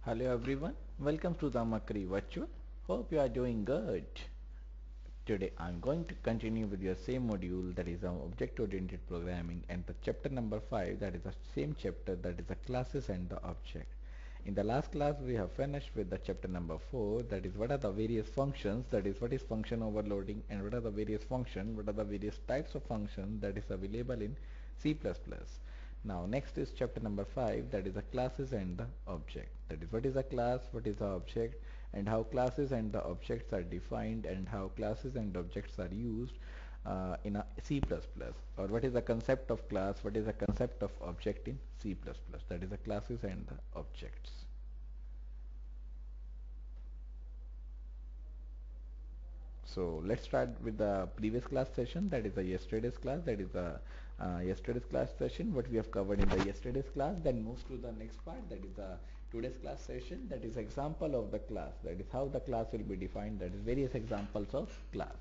Hello everyone, welcome to the Mercury Virtual. Hope you are doing good. Today I'm going to continue with your same module, that is object-oriented programming, and the chapter number 5, that is the same chapter, that is the classes and the object. In the last class we have finished with the chapter number 4, that is what are the various functions, that is what is function overloading, and what are the various functions, what are the various types of functions that is available in C++. Now next is chapter number 5, that is the classes and the object. That is what is a class, what is the object, and how classes and the objects are defined, and how classes and objects are used in a C++, or what is the concept of class, what is the concept of object in C++. That is the classes and the objects. So let's start with the previous class session, that is the yesterday's class, that is the yesterday's class session, what we have covered in the yesterday's class, then moves to the next part, that is the today's class session, that is example of the class, that is how the class will be defined, that is various examples of class.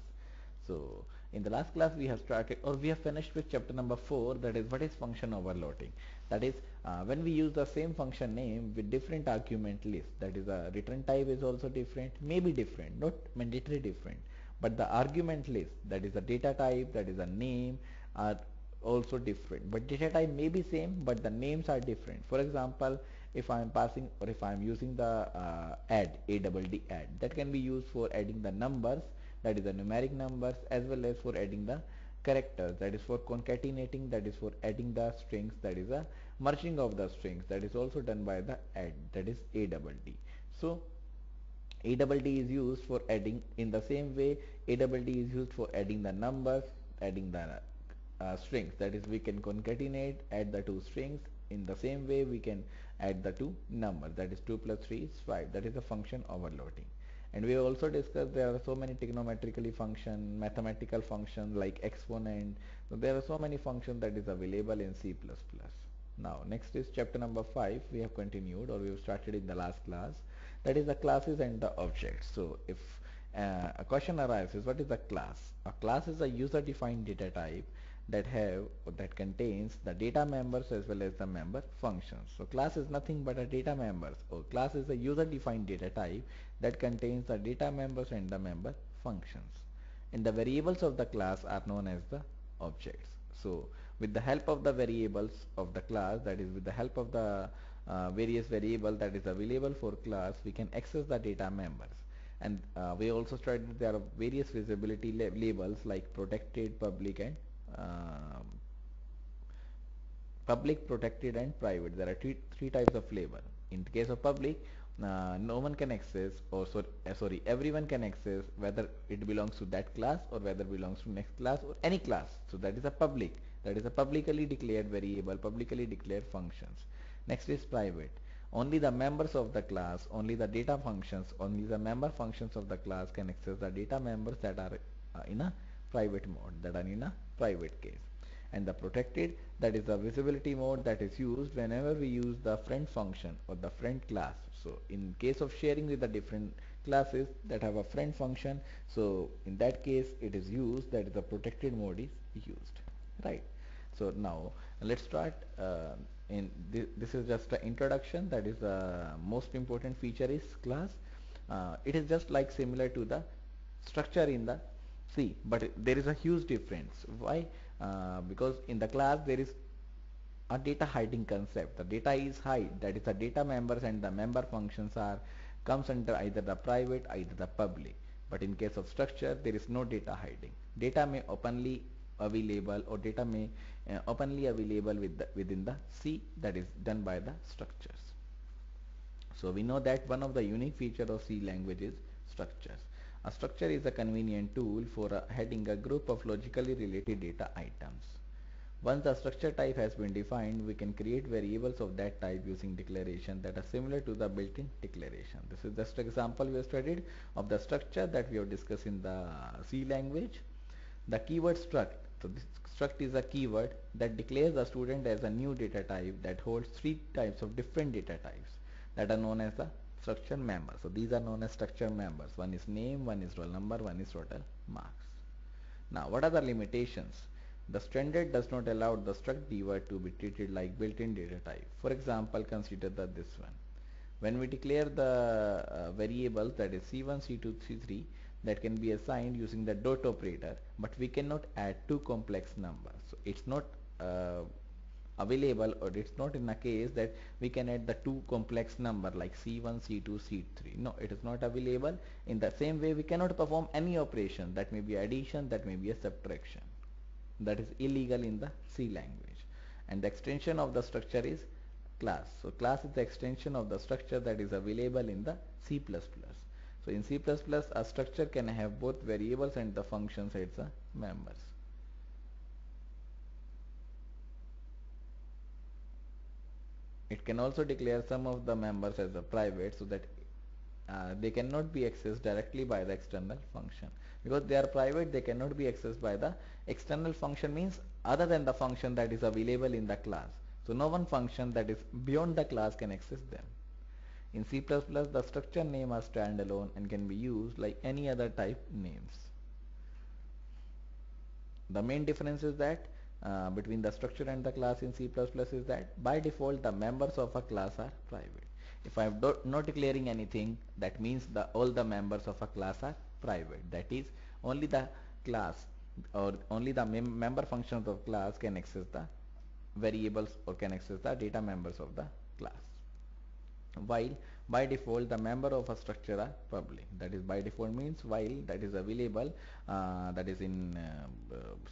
So in the last class we have started, or we have finished with chapter number 4, that is what is function overloading. That is when we use the same function name with different argument list, that is the return type is also different, maybe different, not mandatory different, but the argument list, that is the data type, that is the name, are also different, but data type may be same but the names are different. For example, if I am passing, or if I am using the add, add, that can be used for adding the numbers, that is the numeric numbers, as well as for adding the characters, that is for concatenating, that is for adding the strings, that is a merging of the strings, that is also done by the add, that is add. So add is used for adding. In the same way, add is used for adding the numbers, adding the strings, that is we can concatenate, add the two strings. In the same way we can add the two numbers, that is 2 plus 3 is 5, that is a function overloading. And we also discussed there are so many trigonometrically function, mathematical function like exponent. So there are so many functions that is available in C++. Now next is chapter number 5, we have continued, or we have started in the last class, that is the classes and the objects. So if a question arises, what is a class? A class is a user defined data type that contains the data members as well as the member functions. So class is nothing but a data members, or class is a user defined data type that contains the data members and the member functions, and the variables of the class are known as the objects. So with the help of the variables of the class, that is with the help of the various variable that is available for class, we can access the data members. And we also studied there are various visibility labels like protected, public, and um, public, protected, and private. There are three types of label. In the case of public, no one can access, or sorry, everyone can access, whether it belongs to that class or whether it belongs to next class or any class. So that is a public, that is a publicly declared variable, publicly declared functions. Next is private. Only the members of the class, only the data functions, only the member functions of the class can access the data members that are in a private mode, that are in a private case. And the protected, that is the visibility mode that is used whenever we use the friend function or the friend class. So in case of sharing with the different classes that have a friend function, so in that case it is used, that is the protected mode is used, right? So now let's start. This is just an introduction, that is the most important feature is class. It is just like similar to the structure in the C, but there is a huge difference. Why? Because in the class there is a data hiding concept. The data is hide, that is the data members and the member functions are comes under either the private, either the public. But in case of structure, there is no data hiding. Data may openly available, or data may openly available within the C, that is done by the structures. So we know that one of the unique feature of C language is structures. A structure is a convenient tool for heading a group of logically related data items. Once the structure type has been defined, we can create variables of that type using declaration that are similar to the built-in declaration. This is just an example we have studied of the structure that we have discussed in the C language. The keyword struct. So this struct is a keyword that declares the student as a new data type that holds three types of different data types that are known as the structure members. So these are known as structure members. One is name, one is roll number, one is total marks. Now what are the limitations? The standard does not allow the struct keyword to be treated like built-in data type. For example, consider this one. When we declare the variables, that is C1, C2, C3, that can be assigned using the dot operator, but we cannot add two complex numbers. So it's not available, or it's not in a case that we can add the two complex number like C1, C2, C3. No, it is not available. In the same way, we cannot perform any operation, that may be addition, that may be a subtraction. That is illegal in the C language. And the extension of the structure is class. So class is the extension of the structure that is available in the C++. So in C++, a structure can have both variables and the functions as the members. It can also declare some of the members as a private, so that they cannot be accessed directly by the external function. Because they are private, they cannot be accessed by the external function, means other than the function that is available in the class. So no one function that is beyond the class can access them. In C++, the structure name are standalone and can be used like any other type names. The main difference is that between the structure and the class in C++ is that by default the members of a class are private. If I am not declaring anything, that means all the members of a class are private. That is, only the class or only the member functions of class can access the variables or can access the data members of the class. While by default the member of a structure are public. That is, by default means while that is available, that is in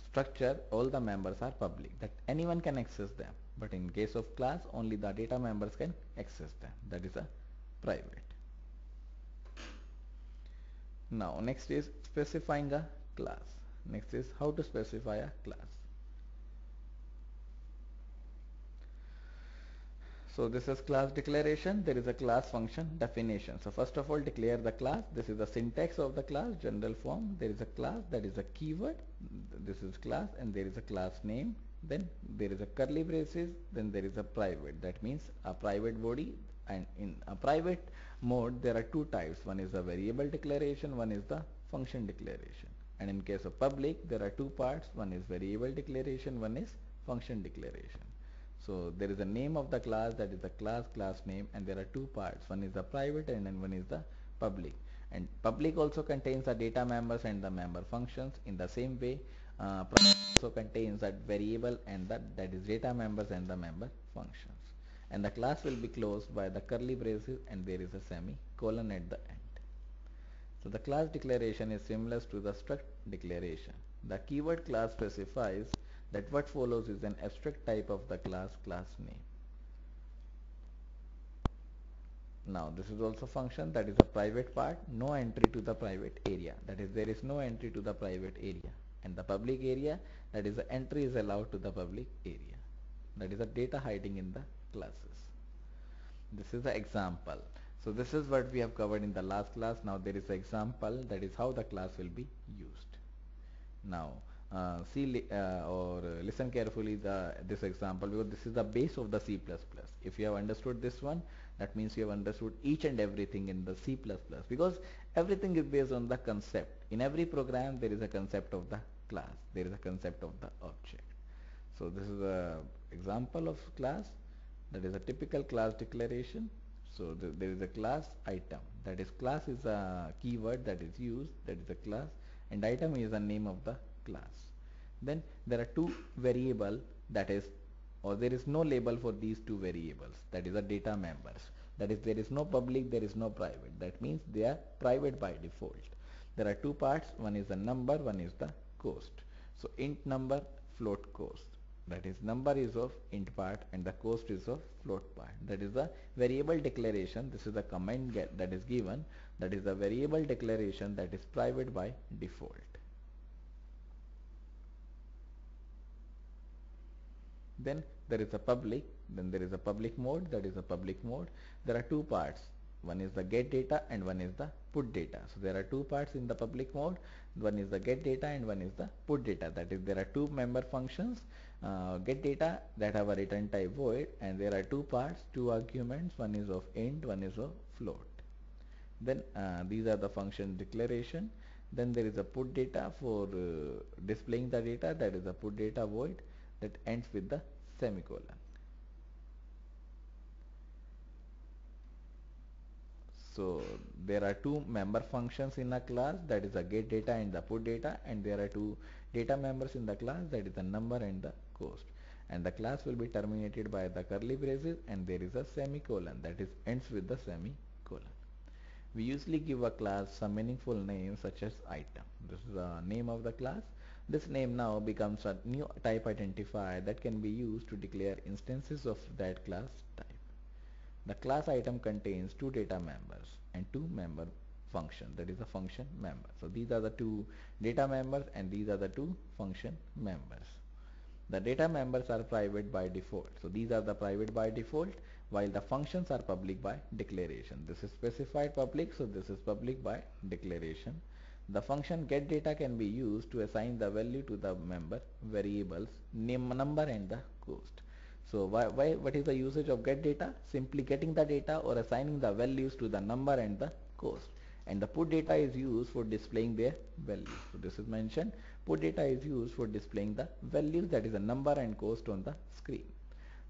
structure, all the members are public, that anyone can access them. But in case of class, only the data members can access them. That is a private. Now next is specifying a class. Next is how to specify a class. So this is class declaration. There is a class function definition. So first of all, declare the class. This is the syntax of the class, general form. There is a class, that is a keyword. This is class, and there is a class name. Then there is a curly braces. Then there is a private. That means a private body. And in a private mode, there are two types. One is the variable declaration. One is the function declaration. And in case of public, there are two parts. One is variable declaration. One is function declaration. So there is a name of the class, that is the class name, and there are two parts. One is the private and then one is the public. And public also contains the data members and the member functions. In the same way, private also contains that variable and that is data members and the member functions. And the class will be closed by the curly braces, and there is a semicolon at the end. So the class declaration is similar to the struct declaration. The keyword class specifies that what follows is an abstract type of the class name. Now this is also function, that is a private part, no entry to the private area. That is, there is no entry to the private area. And the public area, that is the entry is allowed to the public area. That is the data hiding in the classes. This is the example. So this is what we have covered in the last class. Now there is an example, that is how the class will be used. Now listen carefully this example, because this is the base of the C++. If you have understood this one, that means you have understood each and everything in the C++, because everything is based on the concept. In every program there is a concept of the class, there is a concept of the object. So this is a example of class, that is a typical class declaration. So there is a class item, that is class is a keyword that is used, that is a class, and item is the name of the class. Then there are two variable, that is, or there is no label for these two variables, that is the data members. That is, there is no public, there is no private. That means they are private by default. There are two parts, one is the number, one is the cost. So int number, float cost. That is, number is of int part and the cost is of float part. That is the variable declaration. This is the comment that is given. That is the variable declaration that is private by default. Then there is a public, then there is a public mode, that is a public mode. There are two parts, one is the get data and one is the put data. So there are two parts in the public mode, one is the get data and one is the put data. That is, there are two member functions, get data, that have a return type void, and there are two parts, two arguments, one is of int, one is of float. Then these are the function declaration. Then there is a put data for displaying the data, that is a put data void that ends with the semicolon. So there are two member functions in a class, that is the get data and the put data, and there are two data members in the class, that is the number and the cost. And the class will be terminated by the curly braces, and there is a semicolon, that is ends with the semicolon. We usually give a class some meaningful name such as item. This is the name of the class. This name now becomes a new type identifier that can be used to declare instances of that class type. The class item contains two data members and two member function, that is a function member. So these are the two data members and these are the two function members. The data members are private by default. So these are the private by default, while the functions are public by declaration. This is specified public, so this is public by declaration. The function get data can be used to assign the value to the member variables name, number and the cost. So what is the usage of get data? Simply getting the data or assigning the values to the number and the cost. And the put data is used for displaying their values. So this is mentioned. Put data is used for displaying the values, that is a number and cost on the screen.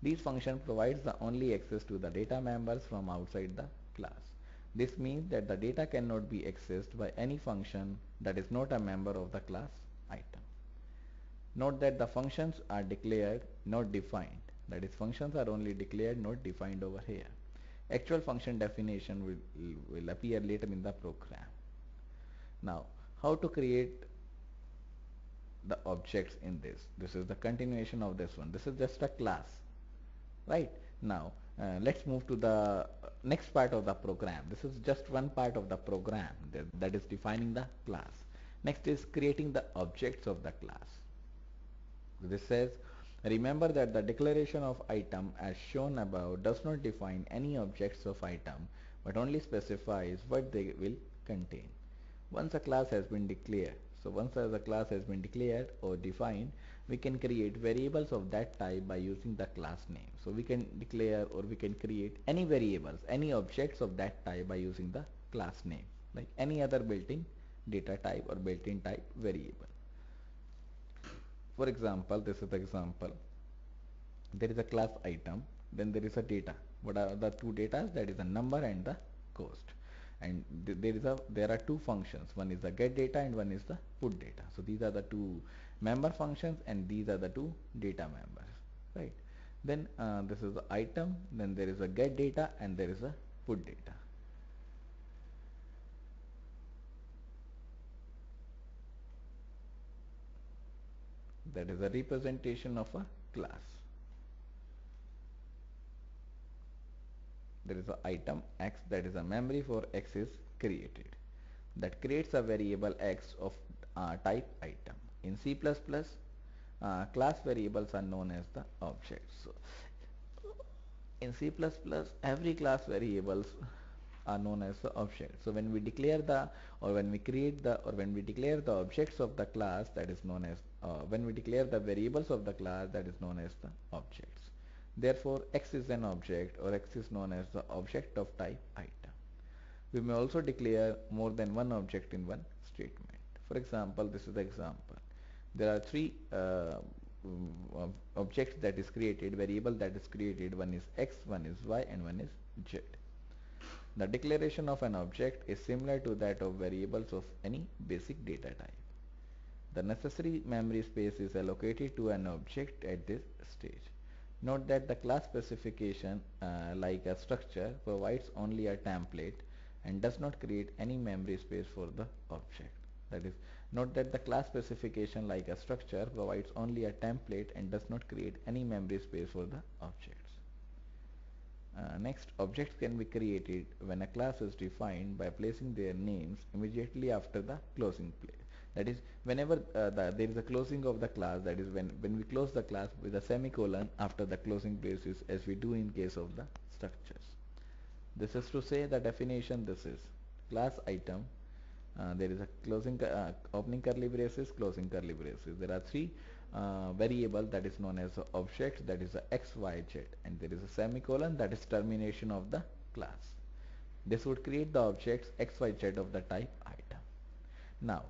This function provides the only access to the data members from outside the class. This means that the data cannot be accessed by any function that is not a member of the class item. Note that the functions are declared, not defined. That is, functions are only declared, not defined over here. Actual function definition will appear later in the program. Now, how to create the objects in this? This is the continuation of this one. This is just a class, right? Now, let's move to the next part of the program. This is just one part of the program, that is defining the class. Next is creating the objects of the class. This says, remember that the declaration of item as shown above does not define any objects of item, but only specifies what they will contain. Once a class has been declared, once a class has been declared or defined, we can create variables of that type by using the class name. So we can declare or we can create any variables, any objects of that type by using the class name, like any other built-in data type or built-in type variable. For example, this is the example. There is a class item, then there is a data. What are the two data? That is a number and the cost. And there are two functions. One is the get data and one is the put data. So these are the two member functions and these are the two data members, right? Then this is the item, then there is a get data and there is a put data. That is a representation of a class. There is an item x, that is a memory for x is created, that creates a variable x of type item. In C++, class variables are known as the objects. So in C++, every class variables are known as the object. So when we declare the or when we create the or when we declare the objects of the class, that is known as when we declare the variables of the class, that is known as the objects. Therefore, x is an object, or x is known as the object of type item. We may also declare more than one object in one statement. For example, this is the example. There are three objects that is created, variable that is created. One is x, one is y, and one is z. The declaration of an object is similar to that of variables of any basic data type. The necessary memory space is allocated to an object at this stage. Note that the class specification, like a structure, provides only a template and does not create any memory space for the object. That is, note that the class specification, like a structure, provides only a template and does not create any memory space for the objects. Next, objects can be created when a class is defined by placing their names immediately after the closing place. That is, whenever there is a closing of the class, that is when we close the class with a semicolon after the closing braces, as we do in case of the structures. This is to say the definition. This is class item. There is a closing opening curly braces, closing curly braces. There are three variable that is known as objects, that is x, y, z, and there is a semicolon, that is termination of the class. This would create the objects x, y, z of the type item. Now,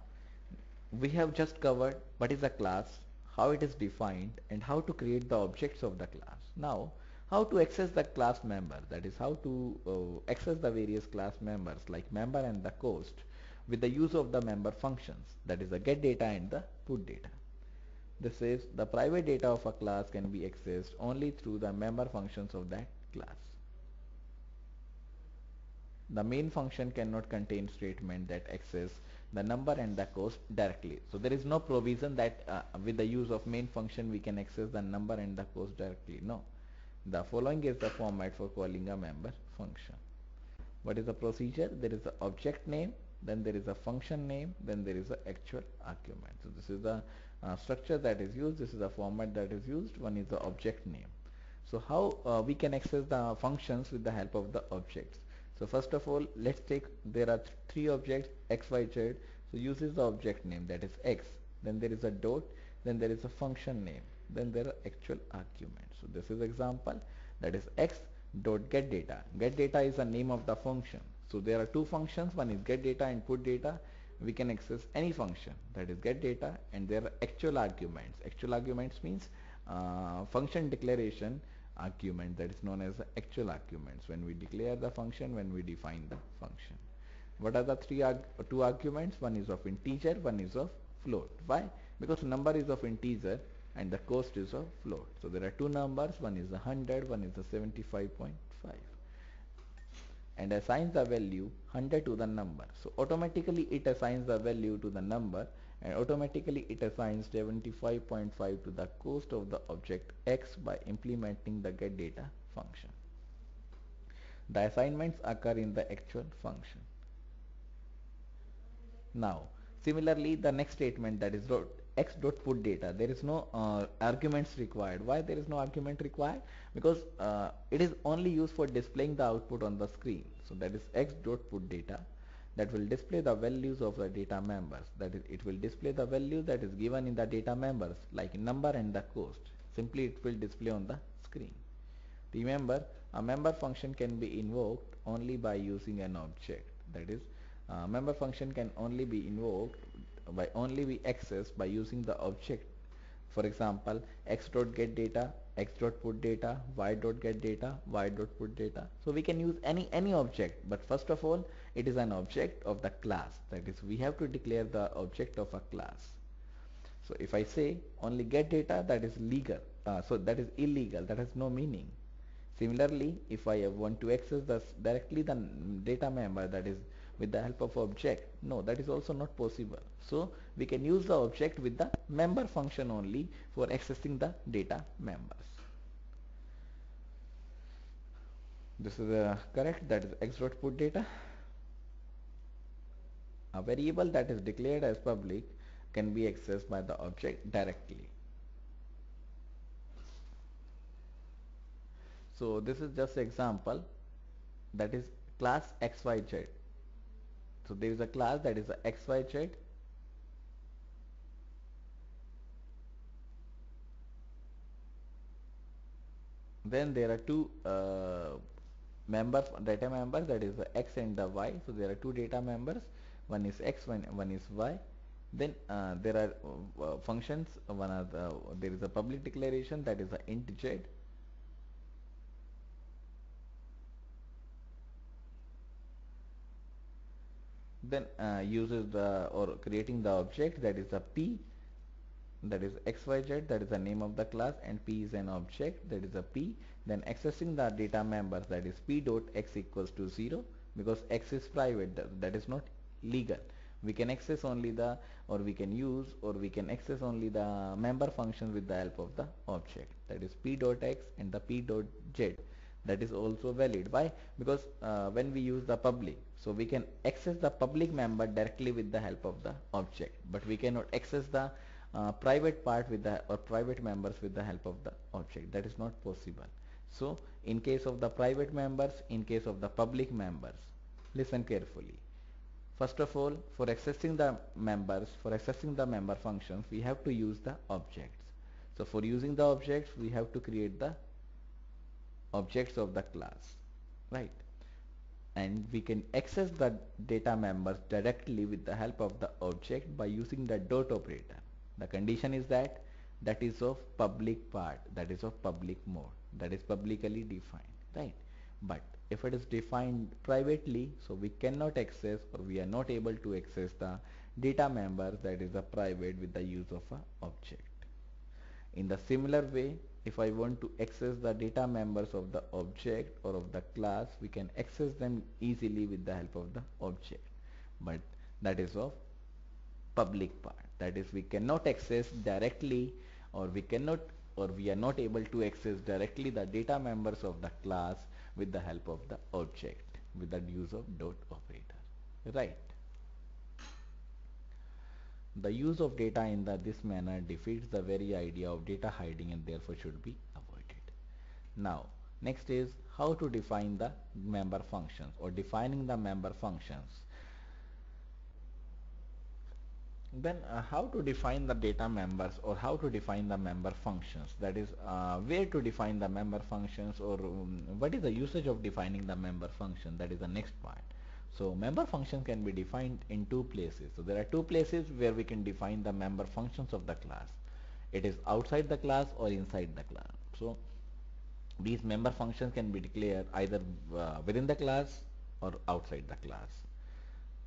we have just covered what is a class, how it is defined, and how to create the objects of the class. Now, How to access the class member, that is how to access the various class members like member and the cost with the use of the member functions, that is the get data and the put data. This is the private data of a class can be accessed only through the member functions of that class. The main function cannot contain statement that access the number and the cost directly. So there is no provision that with the use of main function we can access the number and the cost directly. No. The following is the format for calling a member function. What is the procedure? There is the object name, then there is a function name, then there is the actual argument. So this is the structure that is used. This is the format that is used. One is the object name. So how we can access the functions with the help of the objects? So first of all, let's take, there are three objects x, y, z. So uses the object name, that is x. Then there is a dot. Then there is a function name. Then there are actual arguments. So this is example, that is x dot get data. Get data is the name of the function. So there are two functions. One is get data and put data. We can access any function, that is get data, and there are actual arguments. Actual arguments means function declaration argument, that is known as the actual arguments, when we declare the function, when we define the function. What are the two arguments? One is of integer, one is of float. Why? Because number is of integer and the cost is of float. So there are two numbers, one is the 100, one is the 75.5, and assigns the value 100 to the number. So automatically it assigns the value to the number, and automatically it assigns 75.5 to the cost of the object x by implementing the get data function. The assignments occur in the actual function. Now similarly, the next statement, that is x dot put data, there is no arguments required. Why there is no argument required? Because it is only used for displaying the output on the screen. So that is x dot put data, that will display the values of the data members. That is, it will display the value that is given in the data members like number and the cost. Simply it will display on the screen. Remember, a member function can be invoked only by using an object. That is, member function can only be invoked by only be accessed by using the object. For example, x dot get data, x dot put data, y dot get data, y dot put data. So we can use any object, but first of all it is an object of the class. That is, we have to declare the object of a class. So if I say only get data, that is legal, so that is illegal, that has no meaning. Similarly, if I want to access directly the data member, that is with the help of object, no, that is also not possible. So we can use the object with the member function only for accessing the data members. This is correct, that is x dot put data. A variable that is declared as public can be accessed by the object directly. So this is just example, that is class xyz. So there is a class that is a xyz. Then there are two members, data members, that is the x and the y. So there are two data members, one is x, one is y. Then there are functions. There is a public declaration, that is the int z. Then uses the, or creating the object, that is the p, that is xyz, that is the name of the class, and p is an object, that is a p. Then accessing the data members, that is p dot x equals to 0, because x is private, that is not legal. We can access only the, or we can use, or we can access only the member function with the help of the object, that is p dot x and the p dot z. That is also valid. Why? Because when we use the public, so we can access the public member directly with the help of the object, but we cannot access the private part with the, or private members with the help of the object. That is not possible. So in case of the private members, in case of the public members, listen carefully. First of all, for accessing the members, for accessing the member functions, we have to use the objects. So for using the objects, we have to create the objects of the class, right? And we can access the data members directly with the help of the object by using the dot operator. The condition is that is of public part, that is of public mode. that is publicly defined, right? But if it is defined privately, so we cannot access or we are not able to access the data members that is a private with the use of a object. In the similar way, if I want to access the data members of the object or of the class, we can access them easily with the help of the object. But that is of public part. That is, we cannot access directly, or we are not able to access directly the data members of the class with the help of the object with the use of dot operator, right? The use of data in this manner defeats the very idea of data hiding and therefore should be avoided. Now, next is how to define the member functions or defining the member functions. Then how to define the data members or how to define the member functions, that is where to define the member functions, or what is the usage of defining the member function, that is the next part. So member function can be defined in two places. So there are two places where we can define the member functions of the class. It is outside the class or inside the class. So these member functions can be declared either within the class or outside the class.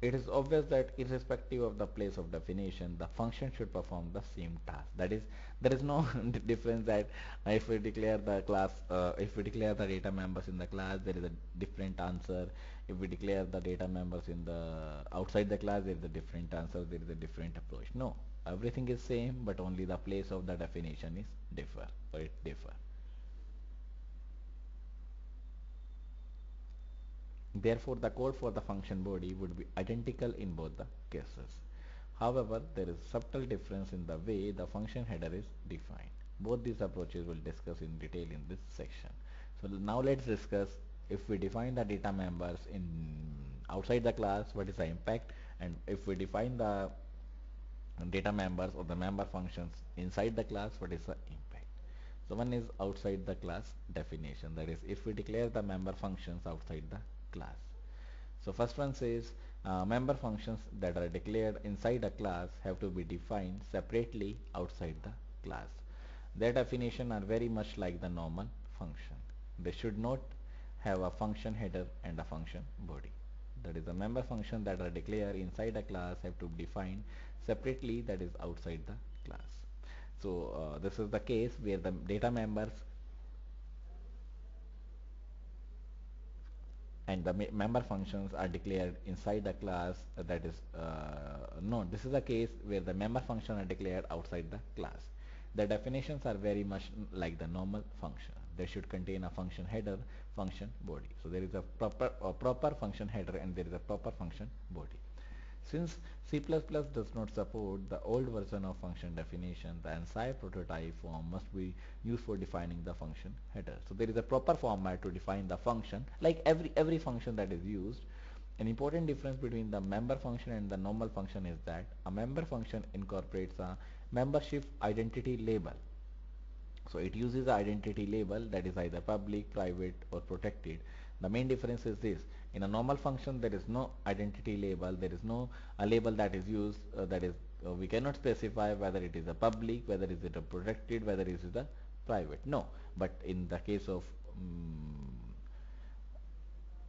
It is obvious that irrespective of the place of definition, the function should perform the same task. That is, there is no difference that if we declare the class, if we declare the data members in the class, there is a different answer. If we declare the data members in the outside the class, there is a different answer. There is a different approach. No, everything is same, but only the place of the definition is differ, or it differ. Therefore, the code for the function body would be identical in both the cases. However, there is subtle difference in the way the function header is defined. Both these approaches we'll discuss in detail in this section. So now let's discuss, if we define the data members in outside the class, what is the impact, and if we define the data members or the member functions inside the class, what is the impact. So one is outside the class definition, that is if we declare the member functions outside the class. So first one says member functions that are declared inside a class have to be defined separately outside the class. Their definition are very much like the normal function. They should not have a function header and a function body. That is, the member function that are declared inside a class have to be defined separately, that is outside the class. So this is the case where the data members and the member functions are declared inside the class, that is no, this is a case where the member function are declared outside the class. The definitions are very much like the normal function. They should contain a function header, function body. So there is a proper function header and there is a proper function body. Since C++ does not support the old version of function definition, the entire prototype form must be used for defining the function header. So there is a proper format to define the function, like every function that is used. An important difference between the member function and the normal function is that a member function incorporates a membership identity label. So it uses the identity label that is either public, private or protected. The main difference is this: in a normal function there is no identity label, there is no a label that is used, that is we cannot specify whether it is a public, whether it is a protected, whether it is a private. No, but in the case of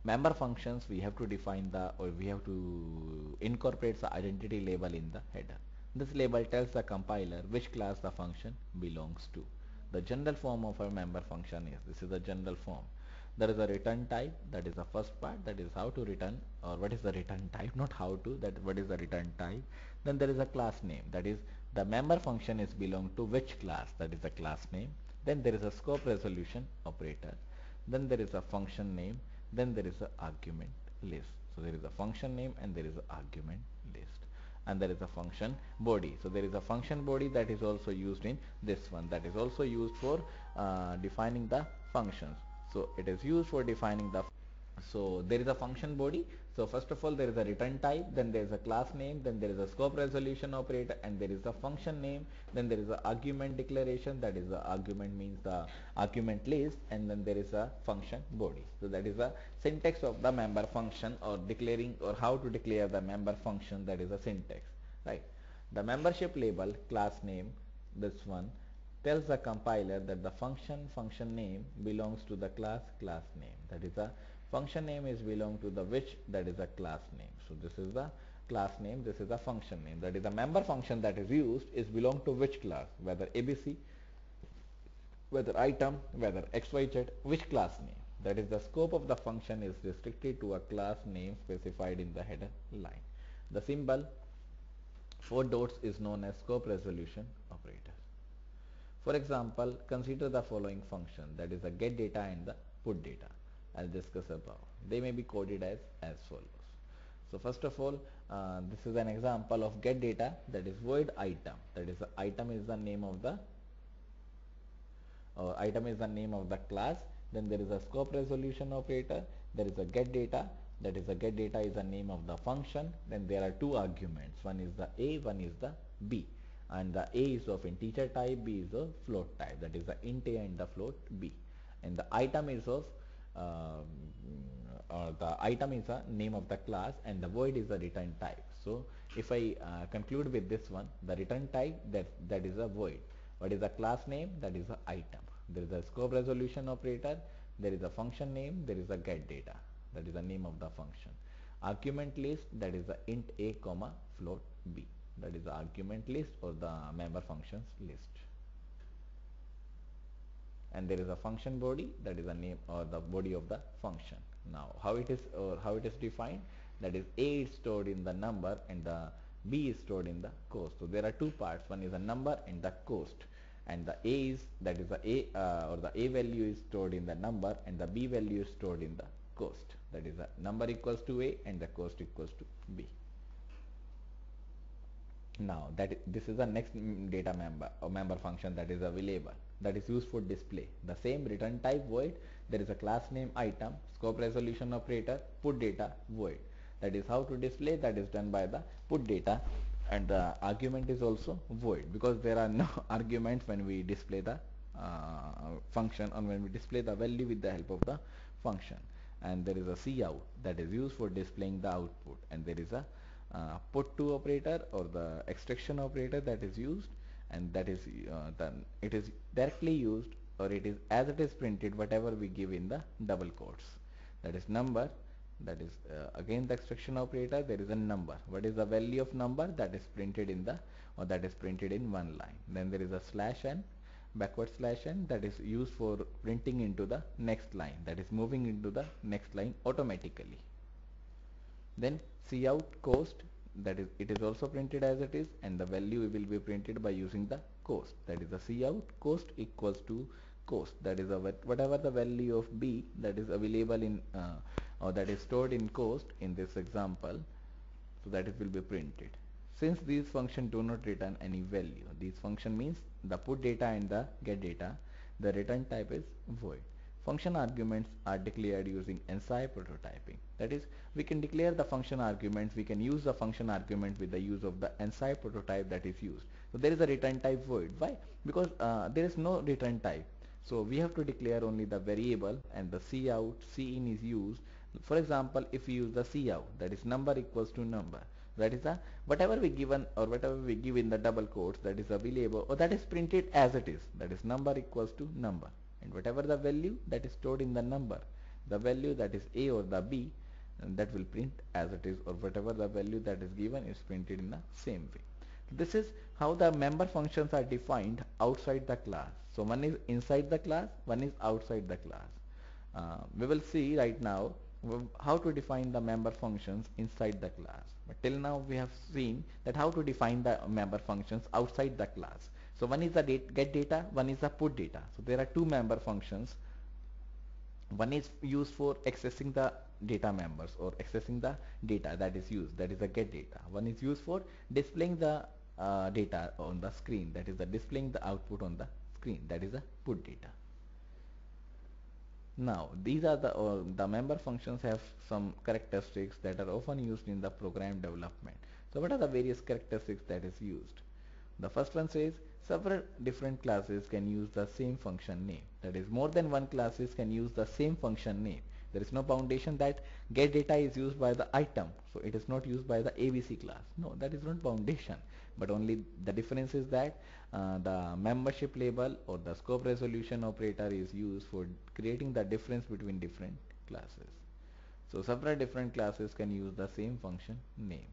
member functions, we have to define the, or we have to incorporate the identity label in the header. This label tells the compiler which class the function belongs to. The general form of a member function is, this is the general form. There is a return type, that is the first part, that is how to return, or what is the return type, not how to, that what is the return type. Then there is a class name, that is the member function is belong to which class, that is the class name. Then there is a scope resolution operator. Then there is a function name. Then there is a argument list. So there is a function name and there is an argument list. And there is a function body. So there is a function body that is also used in this one, that is also used for defining the functions. So it is used for defining the, so there is a function body. So first of all there is a return type, then there is a class name, then there is a scope resolution operator, and there is a function name, then there is a argument declaration, that is the argument means the argument list, and then there is a function body. So that is the syntax of the member function, or declaring, or how to declare the member function, that is a syntax, right? The membership label, class name, this one, tells the compiler that the function name belongs to the class name. That is, the function name is belong to the which, that is a class name. So this is the class name, this is the function name. That is, the member function that is used is belong to which class, whether ABC, whether item, whether xyz, which class name. That is, the scope of the function is restricted to a class name specified in the header line. The symbol 4 dots is known as scope resolution operator. For example, consider the following function, that is the get data and the put data. I'll discuss above. They may be coded as follows. So first of all, this is an example of get data, that is void item. That is, the item is the name of the class. Then there is a scope resolution operator. There is a get data. That is, the get data is the name of the function. Then there are two arguments. One is the A, one is the B. And the A is of integer type, B is of float type. That is the int A and the float B. And the item is of the item is the name of the class, and the void is the return type. So if I conclude with this one, the return type, that is a void. What is the class name? That is the item. There is a scope resolution operator. There is a function name. There is a get data. That is the name of the function. Argument list, that is the int A comma float B. That is the argument list or the member functions list. And there is a function body, that is the name or the body of the function. Now how it is defined, that is A is stored in the number and the B is stored in the cost. So there are two parts, one is a number and the cost. And the A is, that is the A or the A value is stored in the number and the B value is stored in the cost. That is, the number equals to A and the cost equals to B. Now this is the next data member or member function, that is available, that is used for display. The same return type void, there is a class name item, scope resolution operator, put data void. That is how to display, that is done by the put data, and the argument is also void because there are no arguments when we display the function or when we display the value with the help of the function. And there is a cout that is used for displaying the output, and there is a put to operator or the extraction operator that is used, and that is it is directly used, or it is as it is printed whatever we give in the double quotes. That is number, that is again the extraction operator, there is a number. What is the value of number? That is printed in the, or that is printed in one line. Then there is a slash n, backward slash n, that is used for printing into the next line, that is moving into the next line automatically. Then cout cost, that is it is also printed as it is, and the value will be printed by using the cost. That is the cout cost equals to cost, that is whatever the value of B that is available in or that is stored in cost in this example, so that it will be printed. Since these functions do not return any value, these function means the put data and the get data, the return type is void. Function arguments are declared using ANSI prototyping. That is, we can declare the function arguments, we can use the function argument with the use of the ANSI prototype that is used. So there is a return type void. Why? Because there is no return type. So we have to declare only the variable, and the cout, cin is used. For example, if we use the cout, that is number equals to number, that is the whatever we given or whatever we give in the double quotes, that is available or that is printed as it is, that is number equals to number, and whatever the value that is stored in the number, the value that is A or the B, and that will print as it is, or whatever the value that is given is printed in the same way. This is how the member functions are defined outside the class. So one is inside the class, one is outside the class. We will see right now how to define the member functions inside the class. But till now we have seen that how to define the member functions outside the class. So one is the get data, one is the put data. So there are two member functions. One is used for accessing the data members or accessing the data that is used, that is the get data. One is used for displaying the data on the screen, that is the displaying the output on the screen, that is the put data. Now these are the member functions have some characteristics that are often used in the program development. So what are the various characteristics that is used? The first one says several different classes can use the same function name. That is, more than one classes can use the same function name. There is no foundation that get data is used by the item, so it is not used by the ABC class. No, that is not foundation, but only the difference is that the membership label or the scope resolution operator is used for creating the difference between different classes. So several different classes can use the same function name.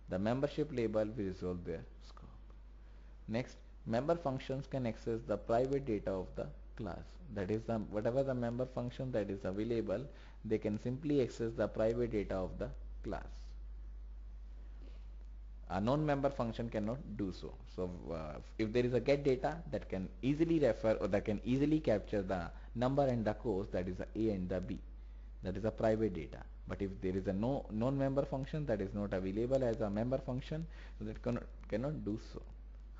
The membership label will resolve their scope. Next, member functions can access the private data of the class. That is, whatever the member function that is available, they can simply access the private data of the class. A non-member function cannot do so. So if there is a get data, that can easily refer or that can easily capture the number and the course, that is the A and the B. That is a private data. But if there is a non-member function that is not available as a member function, so that cannot do so.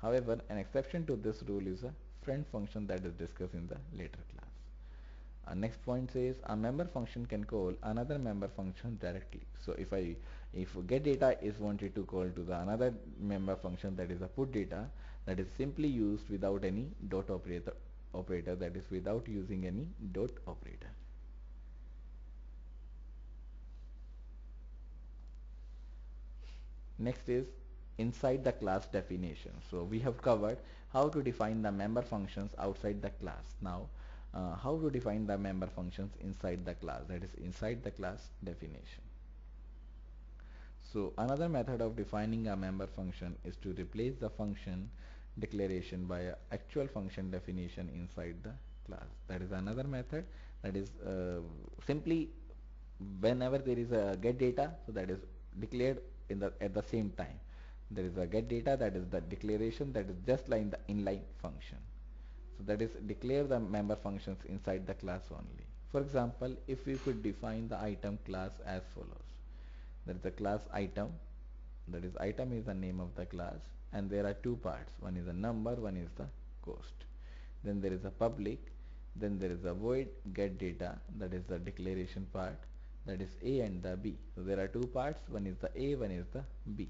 However, an exception to this rule is a friend function that is discussed in the later class. Next point says a member function can call another member function directly. So if get data is wanted to call to the another member function, that is a put data, that is simply used without any dot operator, that is without using any dot operator. Next is inside the class definition. So we have covered how to define the member functions outside the class. Now how to define the member functions inside the class, that is inside the class definition. So another method of defining a member function is to replace the function declaration by an actual function definition inside the class. That is another method, that is simply whenever there is a get data, so that is declared at the same time. There is a get data, that is the declaration, that is just like the inline function. So that is declare the member functions inside the class only. For example, if we could define the item class as follows. There is a class item, that is item is the name of the class, and there are two parts. One is a number, one is the cost. Then there is a public, then there is a void get data, that is the declaration part, that is A and the B. So there are two parts, one is the A, one is the B.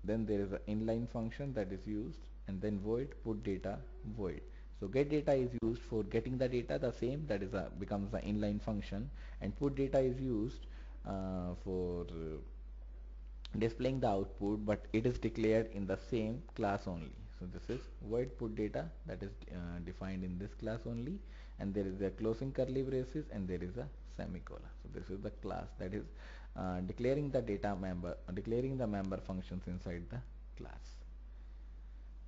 Then there is an inline function that is used, and then void put data void. So get data is used for getting the data, the same, that is becomes the inline function, and put data is used for displaying the output, but it is declared in the same class only. So this is void put data, that is defined in this class only, and there is a closing curly braces and there is a semicolon. So this is the class that is declaring the data member, declaring the member functions inside the class.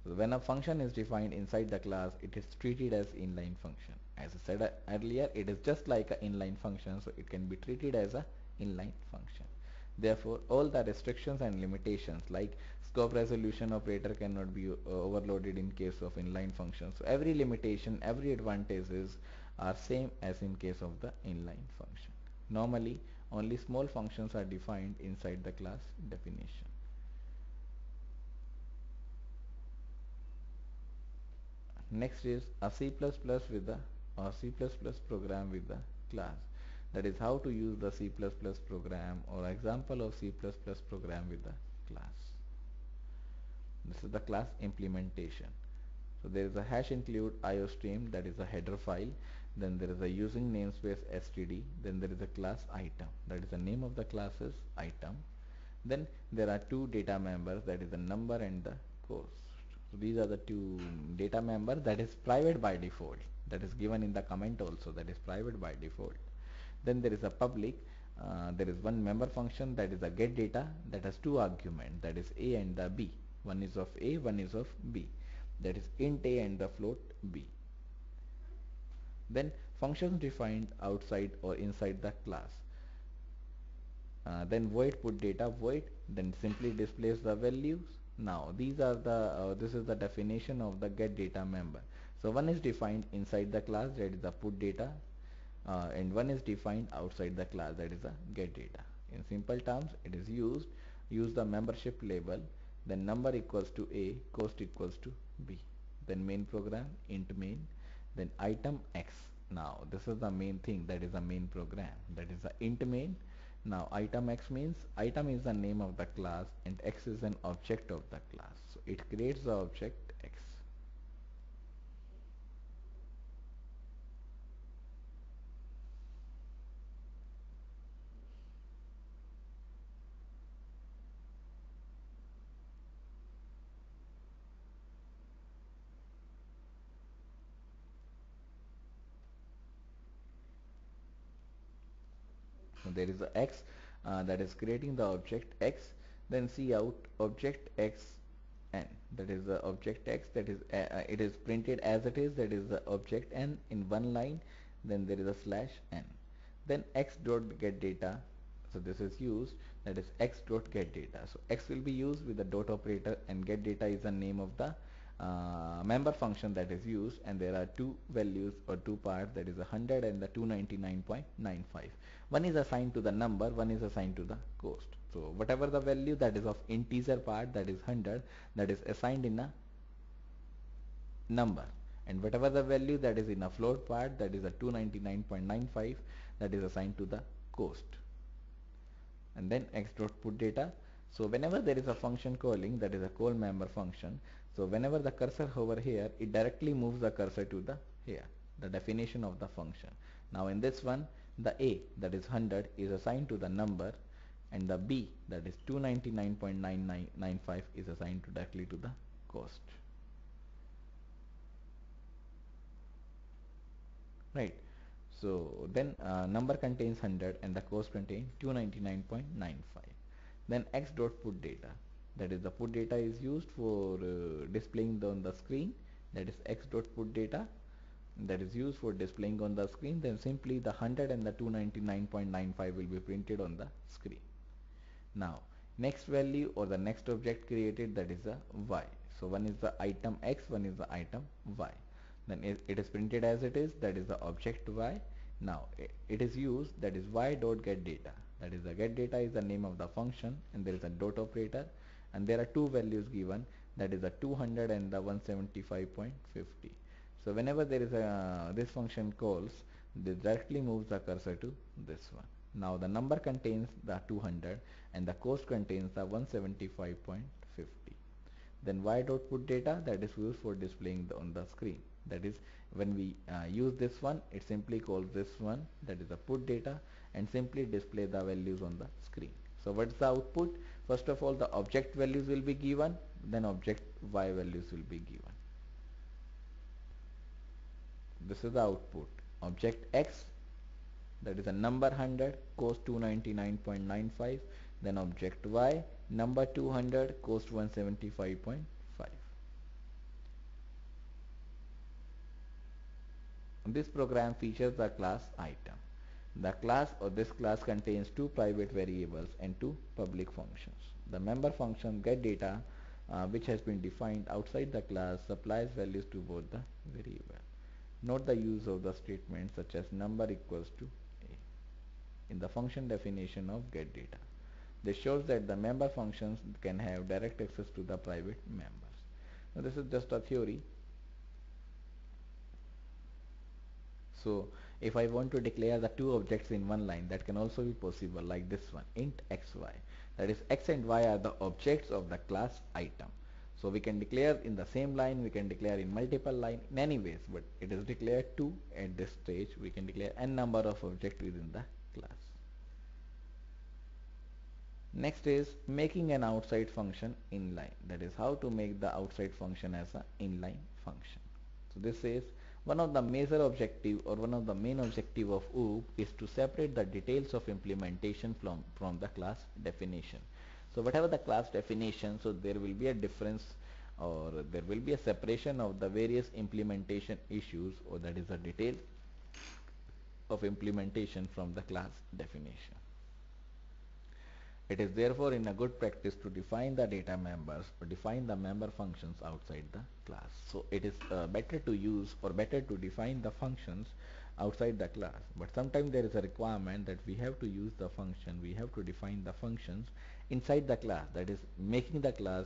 So when a function is defined inside the class, it is treated as inline function. As I said earlier, it is just like an inline function, so it can be treated as a inline function. Therefore, all the restrictions and limitations like scope resolution operator cannot be overloaded in case of inline functions. So every limitation, every advantages are same as in case of the inline function. Normally, only small functions are defined inside the class definition. Next is a C++ with the C++ program with the class. That is how to use the C++ program or example of C++ program with the class. This is the class implementation. So there is a hash include iostream, that is a header file. Then there is a using namespace std. Then there is a class item, that is the name of the class is item. Then there are two data members, that is the number and the course. So these are the two data members, that is private by default, that is given in the comment also, that is private by default. Then there is a public, there is one member function, that is a get data, that has two arguments, that is A and the B. One is of A, one is of B, that is int A and the float B. Then functions defined outside or inside the class. Then void put data void, then simply displays the values. Now these are the this is the definition of the get data member. So one is defined inside the class, that is the put data, and one is defined outside the class, that is the get data. In simple terms, it is use the membership label, then number equals to A, cost equals to B. Then main program int main, then item X. Now this is the main thing, that is the main program, that is the int main. Now item X means item is the name of the class and X is an object of the class. So it creates the object X. So there is a X that is creating the object X, then see out object X n, that is the object X, that is it is printed as it is, that is the object n in one line, then there is a slash n, then X dot get data. So this is used, that is X dot get data. So X will be used with the dot operator, and get data is the name of the member function that is used, and there are two values or two parts, that is 100 and the 299.95. One is assigned to the number, one is assigned to the cost. So whatever the value that is of integer part, that is 100, that is assigned in a number, and whatever the value that is in a float part, that is a 299.95, that is assigned to the cost. And then X dot put data. So whenever there is a function calling, that is a call member function, so whenever the cursor hover here, it directly moves the cursor to the here, the definition of the function. Now in this one, the A, that is 100, is assigned to the number, and the B, that is 299.9995, is assigned directly to the cost. Right. So then number contains 100 and the cost contains 299.95. Then X dot put data, that is the put data is used for displaying on the screen, that is X dot put data, that is used for displaying on the screen. Then simply the 100 and the 299.95 will be printed on the screen. Now next value or the next object created, that is a Y. So one is the item X, one is the item Y. Then it is printed as it is, that is the object Y. Now it is used, that is Y dot get data, that is the get data is the name of the function, and there is a dot operator, and there are two values given, that is the 200 and the 175.50. So whenever there is a this function calls, this directly moves the cursor to this one. Now the number contains the 200 and the cost contains the 175.50. Then Y dot put data, that is used for displaying on the screen. That is when we use this one, it simply calls this one, that is the put data, and simply display the values on the screen. So what's the output? First of all, the object values will be given, then object Y values will be given. This is the output. Object X, that is a number 100, cost 299.95, then object Y, number 200, cost 175.5. This program features the class item. The class or this class contains two private variables and two public functions. The member function get data, which has been defined outside the class, supplies values to both the variable. Note the use of the statement such as number equals to A in the function definition of get data. This shows that the member functions can have direct access to the private members. Now this is just a theory. So if I want to declare the two objects in one line, that can also be possible, like this one, int xy. That is, x and y are the objects of the class item. So we can declare in the same line, we can declare in multiple line, in any ways, but it is declared 2 at this stage. We can declare n number of objects within the class. Next is making an outside function inline. That is how to make the outside function as an inline function. So this is one of the major objective or one of the main objective of OOP is to separate the details of implementation from the class definition. So whatever the class definition, so there will be a difference or there will be a separation of the various implementation issues, or that is the detail of implementation from the class definition. It is therefore in a good practice to define the data members or define the member functions outside the class. So it is better to use or better to define the functions outside the class, but sometimes there is a requirement that we have to use the function, we have to define the functions inside the class, that is making the class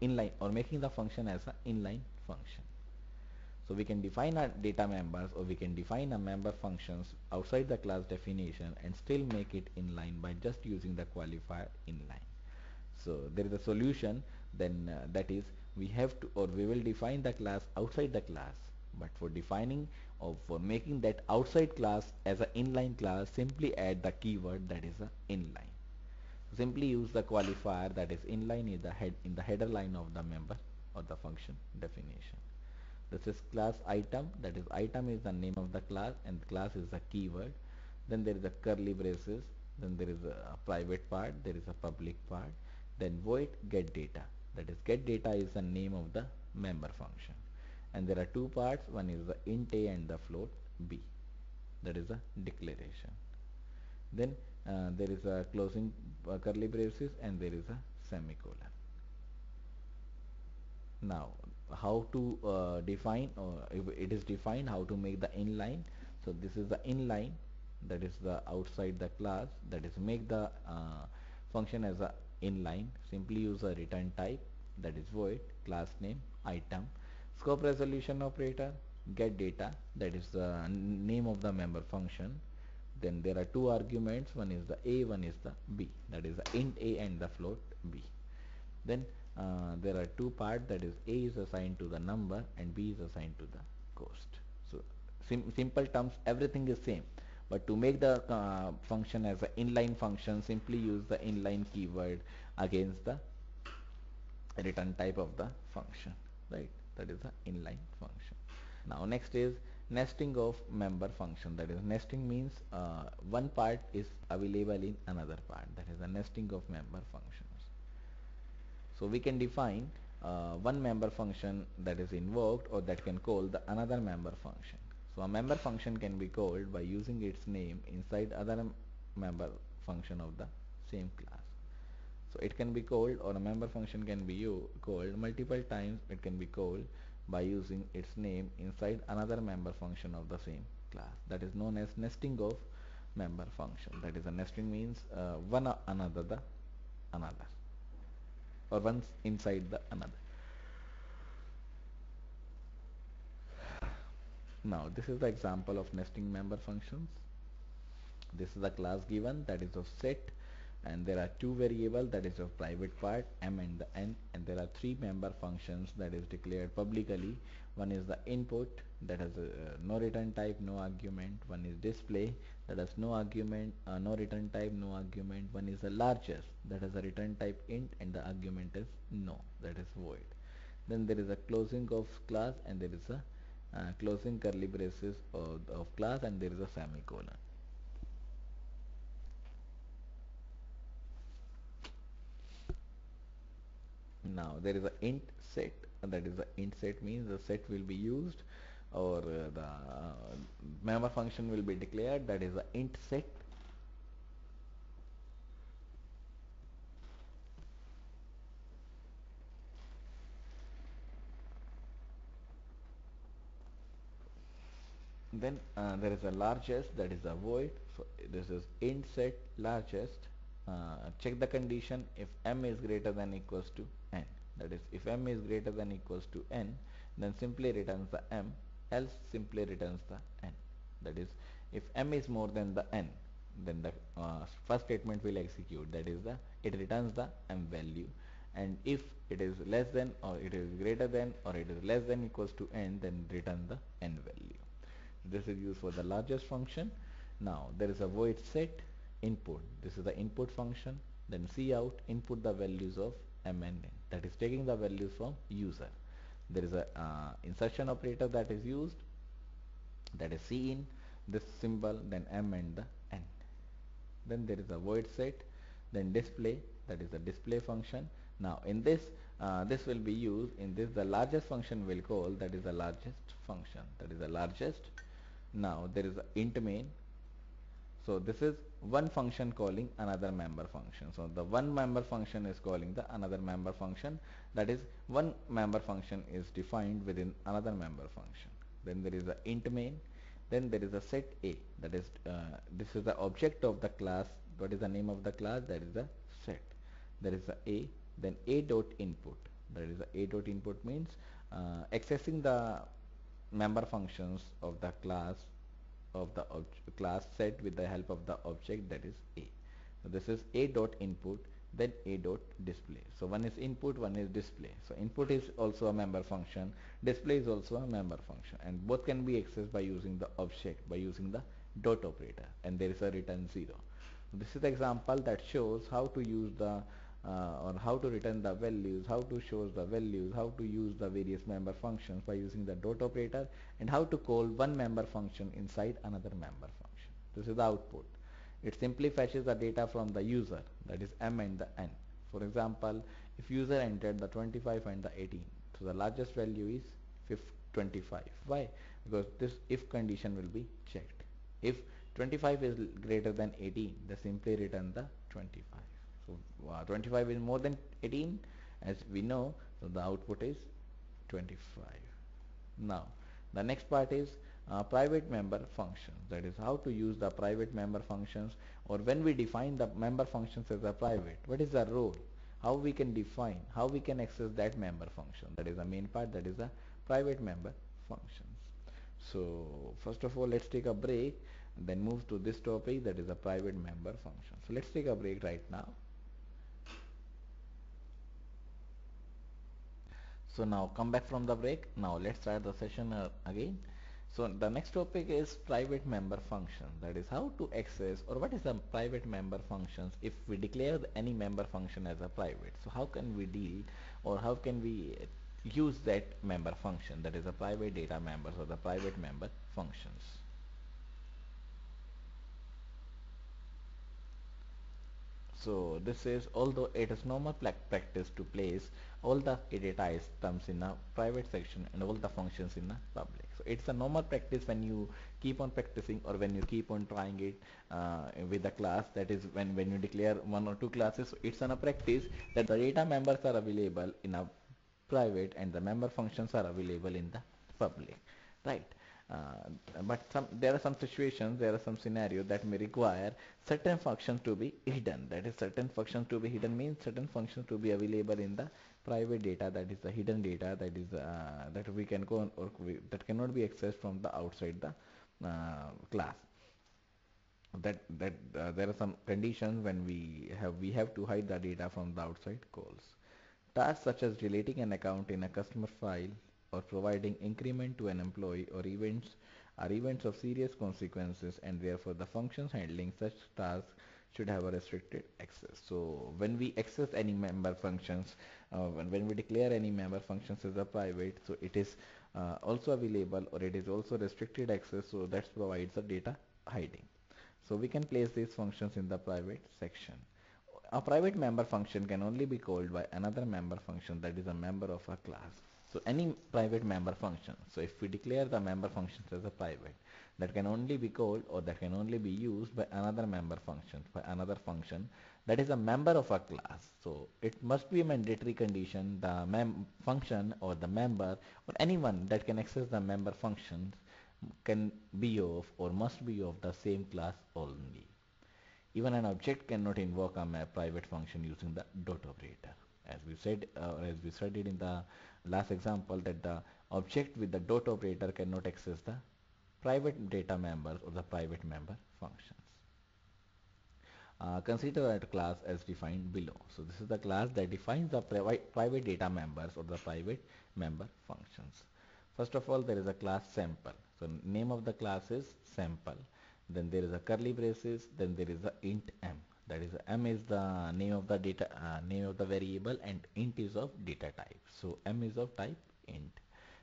inline or making the function as an inline function. So we can define our data members or we can define a member functions outside the class definition and still make it inline by just using the qualifier inline. So there is a solution, then that is we have to or we will define the class outside the class, but for defining or for making that outside class as an inline class, simply add the keyword that is a inline. Simply use the qualifier that is inline in the header line of the member or the function definition. This is class item, that is item is the name of the class and the class is the keyword. then there is a curly braces, then there is a private part, there is a public part, then void get data. That is, get data is the name of the member function, and there are two parts, one is the int a and the float b, that is a declaration. Then there is a closing curly braces and there is a semicolon. Now how to define, or if it is defined, how to make the inline. So this is the inline, that is the outside the class, that is make the function as a inline. Simply use a return type, that is void, class name, item, scope resolution operator, get data, that is the name of the member function. Then there are two arguments, one is the a, one is the b, that is the int a and the float b. Then there are two parts, that is a is assigned to the number and b is assigned to the cost. So simple terms, everything is same, but to make the function as an inline function, simply use the inline keyword against the return type of the function, right? That is the inline function. Now next is nesting of member function. That is, nesting means one part is available in another part, that is the nesting of member functions. So we can define one member function that is invoked or that can call the another member function. So a member function can be called by using its name inside other member function of the same class. So it can be called, or a member function can be called multiple times. It can be called by using its name inside another member function of the same class. That is known as nesting of member function. That is, a nesting means one another the another, or once inside the another. Now this is the example of nesting member functions. This is the class given, that is of set, and there are two variables, that is of private part m and the n, and there are three member functions that is declared publicly. One is the input, that has no return type, no argument. One is display, that has no argument, no return type, no argument. One is the largest, that has a return type int and the argument is no, that is void. Then there is a closing of class, and there is a closing curly braces of class, and there is a semicolon. Now there is a int set, and that is the int set means the set will be used, or the member function will be declared, that is the int set. Then there is a largest, that is a void. So this is int set largest. Check the condition if m is greater than equals to n. That is, if m is greater than equals to n, then simply returns the m, else simply returns the n. That is, if m is more than the n, then the first statement will execute, that is it returns the m value, and if it is less than, or it is greater than, or it is less than equals to n, then return the n value. This is used for the largest function. Now there is a void set input. This is the input function. Then cout, input the values of m and n, that is taking the values from user. There is a insertion operator that is used, that is cin, this symbol, then m and the n. Then there is a void set, then display, that is the display function. Now in this this will be used in this, the largest function will call, that is the largest function, that is the largest. Now there is a int main. So this is one function calling another member function. So the one member function is calling the another member function, that is one member function is defined within another member function. Then there is a int main. Then there is a set a, that is this is the object of the class. What is the name of the class? That is the set. There is a, then a dot input. That is a dot input means accessing the member functions of the class, of the class set with the help of the object, that is a. So this is a dot input, then a dot display. So one is input, one is display. So input is also a member function, display is also a member function, and both can be accessed by using the object, by using the dot operator, and there is a return 0. This is the example that shows how to use the or how to return the values, how to show the values, how to use the various member functions by using the dot operator, and how to call one member function inside another member function. This is the output. It simply fetches the data from the user, that is m and the n. For example, if user entered the 25 and the 18, so the largest value is 25. Why? Because this if condition will be checked. If 25 is greater than 18, they simply return the 25. So 25 is more than 18, as we know, so the output is 25. Now, the next part is private member functions. That is how to use the private member functions, or when we define the member functions as a private, what is the role? How we can define, how we can access that member function. That is the main part, that is the private member functions. So, first of all, let's take a break, then move to this topic, that is a private member function. So, let's take a break right now. So now come back from the break. Now let's start the session again. So the next topic is private member function. That is how to access, or what is the private member functions if we declare any member function as a private. So how can we deal, or how can we use that member function, that is a private data members or the private member functions. So this is, although it is normal practice to place all the data items in a private section and all the functions in a public. So it's a normal practice when you keep on practicing, or when you keep on trying it with the class. That is when you declare one or two classes. So it's a practice that the data members are available in a private and the member functions are available in the public, right? But there are some situations, there are some scenarios that may require certain functions to be hidden. That is, certain functions to be hidden means certain functions to be available in the private data, that is the hidden data, that is that we can go on, or that cannot be accessed from the outside the class. There are some conditions when we have to hide the data from the outside calls. Tasks such as deleting an account in a customer file, or providing increment to an employee, or events are events of serious consequences, and therefore the functions handling such tasks should have a restricted access. So when we access any member functions, when we declare any member functions as a private, so it is also available, or it is also restricted access, so that provides a data hiding. So we can place these functions in the private section. A private member function can only be called by another member function, that is a member of a class. So any private member function, so if we declare the member functions as a private, that can only be called, or that can only be used by another member function, by another function that is a member of a class. So it must be a mandatory condition, the function or the member or anyone that can access the member functions can be of, or must be of, the same class only. Even an object cannot invoke a private function using the dot operator. As we said, as we studied in the last example, that the object with the dot operator cannot access the private data members or the private member functions. Consider a class as defined below. So this is the class that defines the private data members or the private member functions. First of all, there is a class sample. So name of the class is sample. Then there is a curly braces. Then there is a int m. That is, m is the name of the data, name of the variable, and int is of data type. So m is of type int.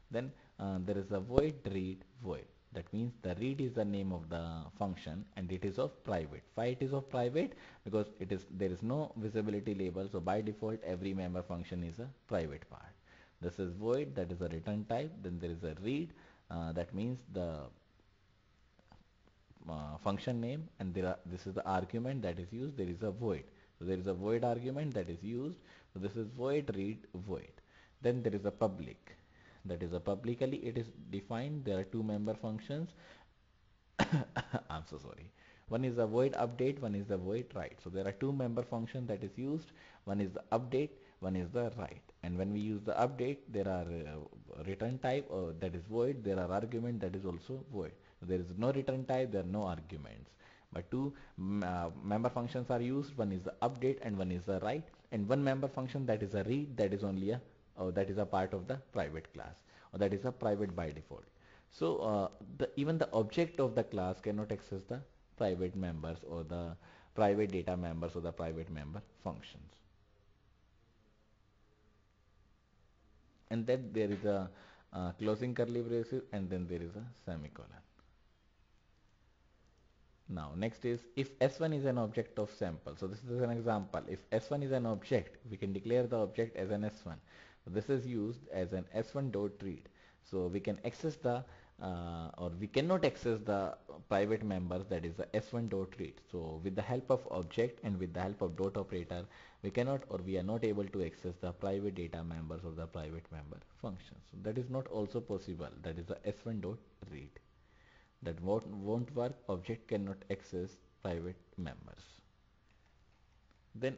Then there is a void read void. That means the read is the name of the function, and it is of private. Why it is of private? Because there is no visibility label. So by default, every member function is a private part. This is void, that is a return type. Then there is a read, that means the function name, and this is the argument that is used. There is a void. So there is a void argument that is used. So this is void read void. Then there is a public. That is a publicly it is defined. There are two member functions. I'm so sorry. One is the void update, one is the void write. So there are two member functions that is used. One is the update, one is the write. And when we use the update, there are return type that is void. There are argument that is also void. So there is no return type, there are no arguments. But two member functions are used. One is the update and one is the write. And one member function that is a read, that is only a that is a part of the private class, or that is a private by default. So even the object of the class cannot access the private members or the private data members or the private member functions. And then there is a closing curly braces, and then there is a semicolon. Now next is if S1 is an object of sample. So this is an example. If S1 is an object, we can declare the object as an S1. So this is used as an S1 dot read. So we can access the or we cannot access the private members, that is the S1 dot read. So with the help of object and with the help of dot operator, we cannot or we are not able to access the private data members of the private member functions. So that is not also possible. That is the S1 dot read. That won't work. Object cannot access private members. Then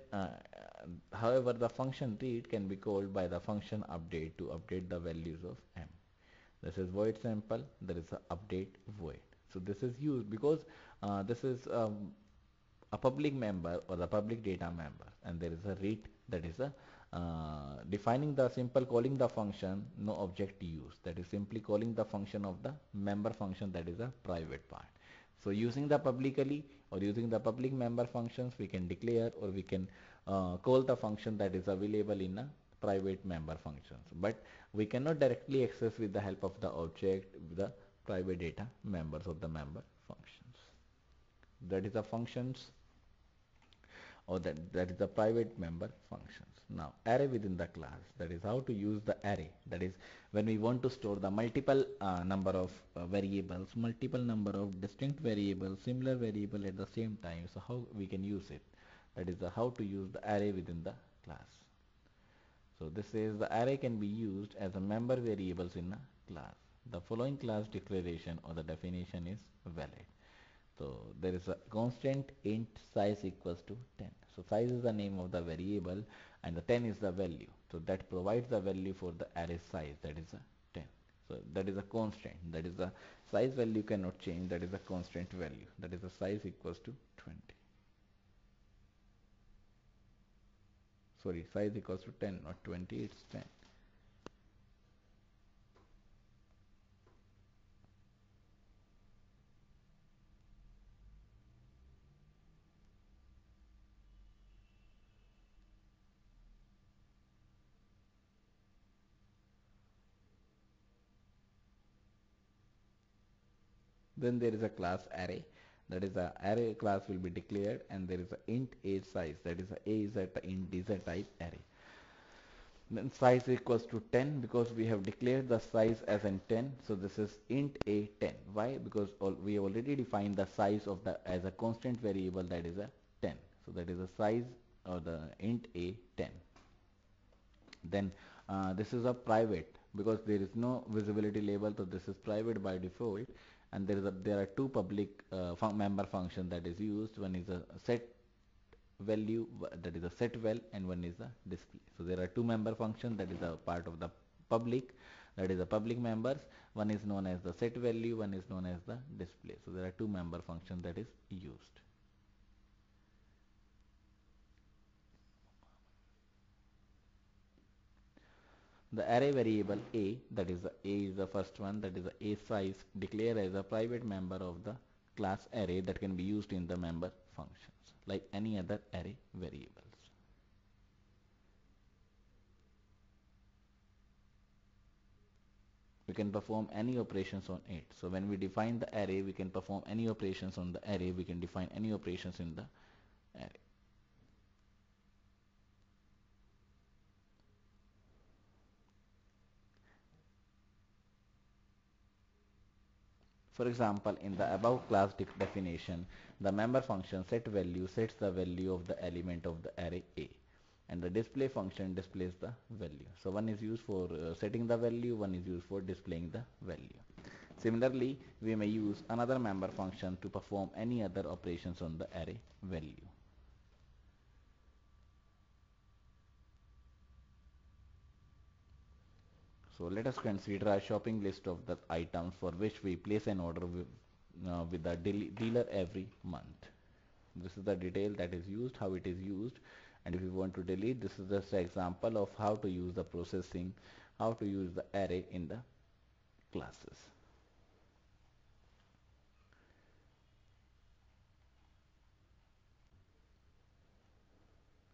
however, the function read can be called by the function update to update the values of m. This is void sample, there is a update void. So this is used because this is a public member or the public data member, and there is a read, that is a defining the simple calling the function, no object used, that is simply calling the function of the member function, that is a private part. So using the publicly or using the public member functions, we can declare or we can call the function that is available in a private member functions, but we cannot directly access with the help of the object the private data members of the member functions. That is the functions, or that is the private member functions. Now array within the class, that is how to use the array. That is when we want to store the multiple number of variables, multiple number of distinct variables, similar variable at the same time. So how we can use it, that is how to use the array within the class. So this is the array can be used as a member variables in a class. The following class declaration or the definition is valid. So there is a constant int size equals to 10. So size is the name of the variable and the 10 is the value. So that provides the value for the array size, that is a 10. So that is a constant, that is the size value cannot change, that is a constant value, that is the size equals to 20. Sorry, size equals to 10, not 20, it's 10. Then there is a class array, that is the array class will be declared, and there is a int age size, that is a is at the integer type array. Then size equals to 10 because we have declared the size as in 10. So this is int a 10. Why? Because we already defined the size of the as a constant variable, that is a 10. So that is the size or the int a 10. Then this is a private because there is no visibility label, so this is private by default. And there are two public member function that is used. One is a set value, that is a set val, and one is a display. So there are two member functions that is a part of the public, that is the public members. One is known as the set value, one is known as the display. So there are two member functions that is used. The array variable a, that is the a is the first one, that is the a size, declared as a private member of the class array that can be used in the member functions like any other array variables. We can perform any operations on it. So when we define the array, we can perform any operations on the array, we can define any operations in the array. For example, in the above class definition, the member function set value sets the value of the element of the array A, and the display function displays the value. So one is used for setting the value, one is used for displaying the value. Similarly, we may use another member function to perform any other operations on the array value. So let us consider a shopping list of the items for which we place an order with the dealer every month. This is the detail that is used, how it is used, and if you want to delete, this is just an example of how to use the processing, how to use the array in the classes.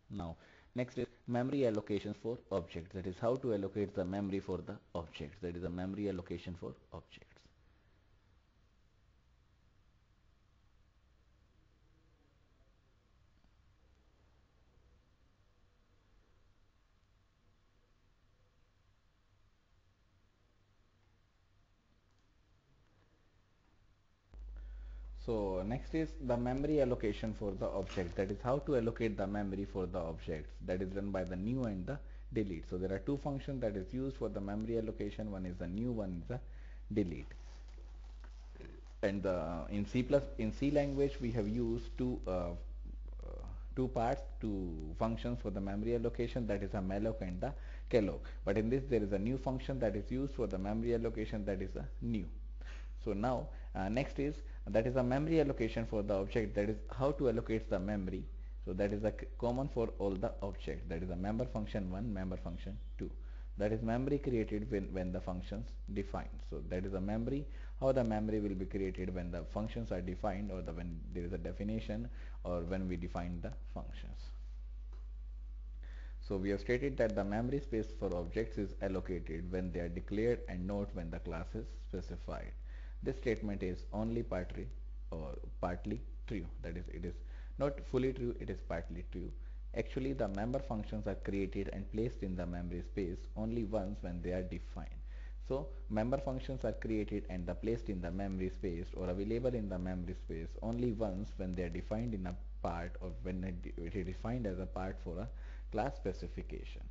Now next is memory allocations for objects, that is how to allocate the memory for the objects, that is a memory allocation for objects. So next is the memory allocation for the object. That is how to allocate the memory for the objects. That is done by the new and the delete. So there are two functions that is used for the memory allocation. One is the new, one is the delete. And in C language we have used two parts, two functions for the memory allocation, that is a malloc and the calloc. But in this there is a new function that is used for the memory allocation, that is a new. So now next is that is a memory allocation for the object, that is how to allocate the memory. So that is a common for all the objects, that is a member function 1, member function 2. That is memory created when the functions defined. So that is a memory, how the memory will be created when the functions are defined, or when there is a definition, or when we define the functions. So we have stated that the memory space for objects is allocated when they are declared and not when the class is specified. This statement is only partly true. That is, it is not fully true, it is partly true. Actually, the member functions are created and placed in the memory space only once when they are defined. So member functions are created and placed in the memory space or available in the memory space only once when they are defined in a part, or when it is defined as a part for a class specification.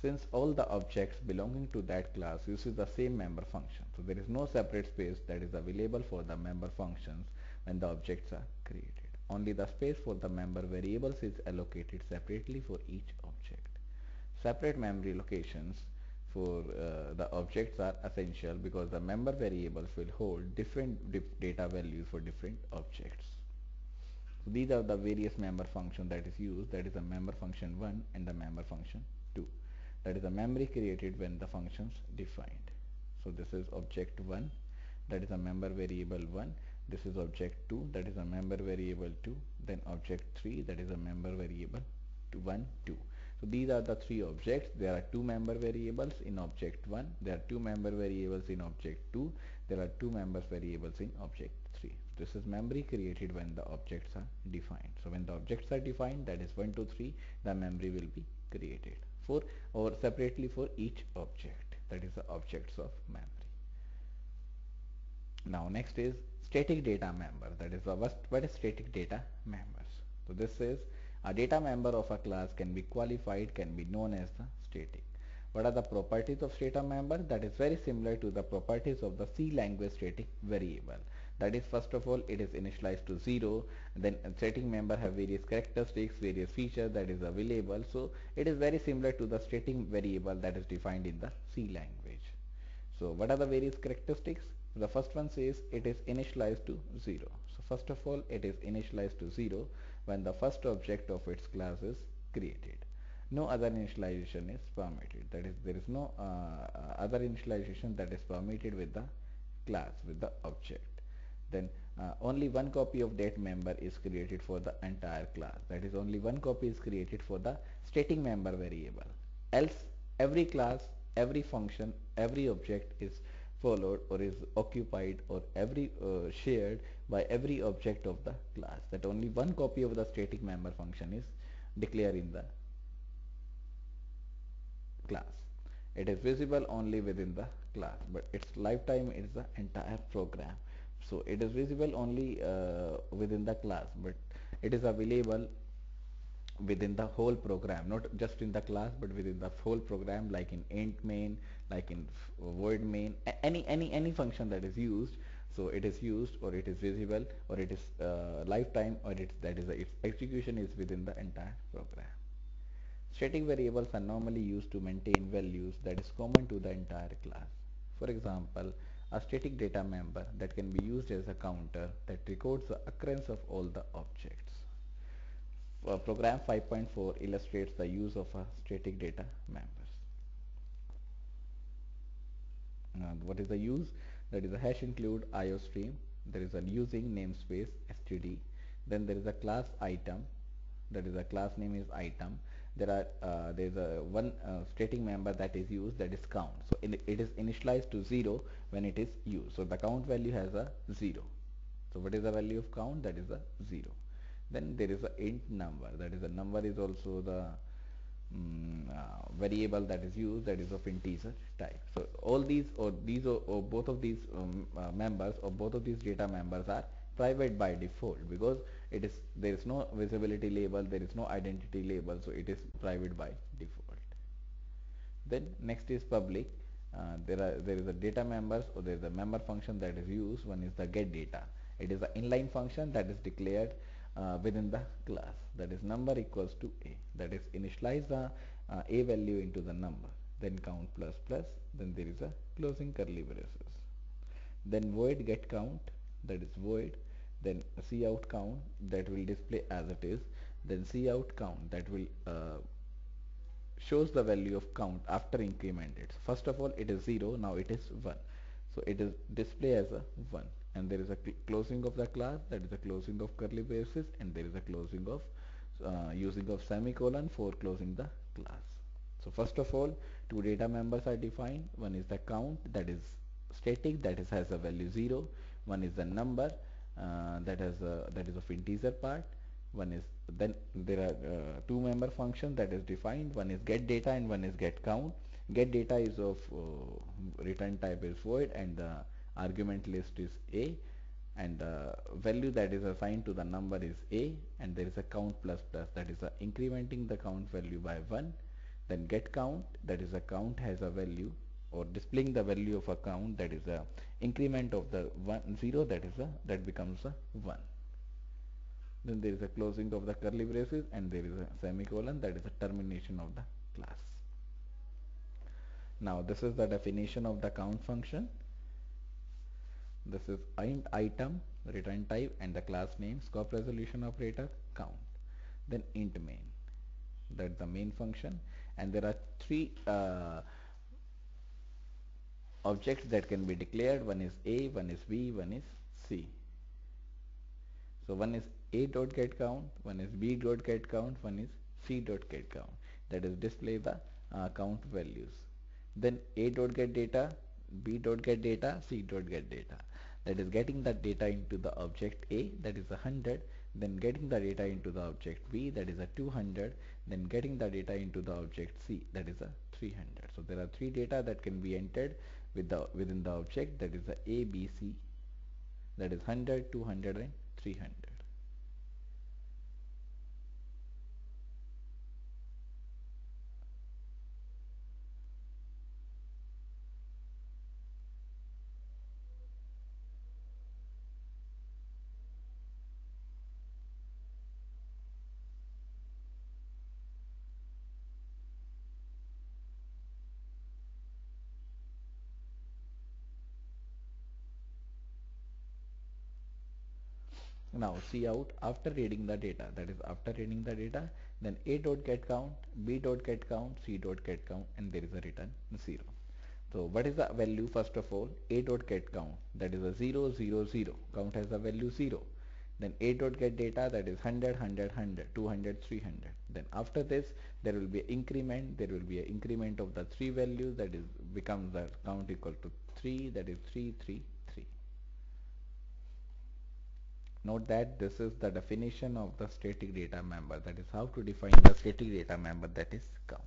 Since all the objects belonging to that class uses the same member function, so there is no separate space that is available for the member functions when the objects are created. Only the space for the member variables is allocated separately for each object. Separate memory locations for the objects are essential because the member variables will hold different data values for different objects. So these are the various member functions that is used, that is the member function 1 and the member function 2. That is the memory created when the functions defined. So this is object 1, that is a member variable 1. This is object 2, that is a member variable 2. Then object 3, that is a member variable 1, 2. So these are the three objects. There are two member variables in object 1. There are two member variables in object 2. There are two member variables in object 3. This is memory created when the objects are defined. So when the objects are defined, that is 1, 2, 3, the memory will be created for or separately for each object. That is the objects of memory. Now next is static data member. That is what is static data members. So this is a data member of a class can be qualified, can be known as the static. What are the properties of static member? That is very similar to the properties of the C language static variable. That is, first of all, it is initialized to 0. Then static member have various characteristics, various features that is available. So it is very similar to the static variable that is defined in the C language. So what are the various characteristics? The first one says it is initialized to 0. So first of all, it is initialized to 0 when the first object of its class is created. No other initialization is permitted. That is, there is no other initialization that is permitted with the class, with the object. Then only one copy of that member is created for the entire class. That is, only one copy is created for the static member variable. Else every class, every function, every object is followed or is occupied or every shared by every object of the class. That only one copy of the static member function is declared in the class. It is visible only within the class, but its lifetime is the entire program. So it is visible only within the class, but it is available within the whole program, not just in the class but within the whole program, like in int main, like in void main, any function that is used. So it is used, or it is visible, or it is lifetime, or its execution is within the entire program. Static variables are normally used to maintain values that is common to the entire class. For example, a static data member that can be used as a counter that records the occurrence of all the objects. Program 5.4 illustrates the use of a static data members. What is the use? That is a hash include IOStream. There is a using namespace std. Then there is a class item. That is a class name is item. There is a one static member that is used, that is count. So it is initialized to 0 when it is used. So the count value has a 0. So what is the value of count? That is a 0. Then there is a int number. That is, a number is also the variable that is used, that is of integer type. So all these or both of these members or both of these data members are private by default, because it is, there is no visibility label, there is no identity label, so it is private by default. Then next is public. There is a data members, or there is a member function that is used. One is the get data. It is an inline function that is declared within the class, that is number equals to a, that is initialize the a value into the number, then count plus plus, then there is a closing curly braces, then void get count, that is void, then cout count, that will display as it is, then cout count, that will shows the value of count after incremented. First of all it is 0, now it is 1, so it is display as a 1, and there is a closing of the class, that is a closing of curly braces, and there is a closing of using of semicolon for closing the class. So first of all, two data members are defined. One is the count, that is static, that is has a value 0. One is the number, that is of integer part. One is, then there are two member functions that is defined. One is get data and one is get count. Get data is of return type is void, and the argument list is a, and the value that is assigned to the number is a, and there is a count plus plus, that is incrementing the count value by 1. Then get count, that is a count has a value, or displaying the value of a count, that is a increment of the 0, that is a, that becomes a 1. Then there is a closing of the curly braces, and there is a semicolon, that is a termination of the class. Now this is the definition of the count function. This is int item, return type, and the class name, scope resolution operator, count. Then int main, that's the main function, and there are three objects that can be declared. One is a, one is b, one is c. So one is a dot get count, one is b dot get count, one is c dot get count, that is display the count values. Then a dot get data, b dot get data, c dot get data, that is getting the data into the object a, that is 100, then getting the data into the object b, that is a 200, then getting the data into the object c, that is a 300. So there are three data that can be entered within the object, that is the a, b, c, that is 100, 200, and 300. Now cout, after reading the data, that is after reading the data, then a dot get count, b dot get count, c dot get count, and there is a return 0. So what is the value? First of all, a dot get count, that is a 0, 0, 0, count has a value 0. Then a dot get data, that is 100, 100, 100, 200, 300. Then after this there will be an increment, there will be an increment of the three values, that is becomes the count equal to 3, that is 3, 3, 3. Note that this is the definition of the static data member, that is how to define the static data member, that is count.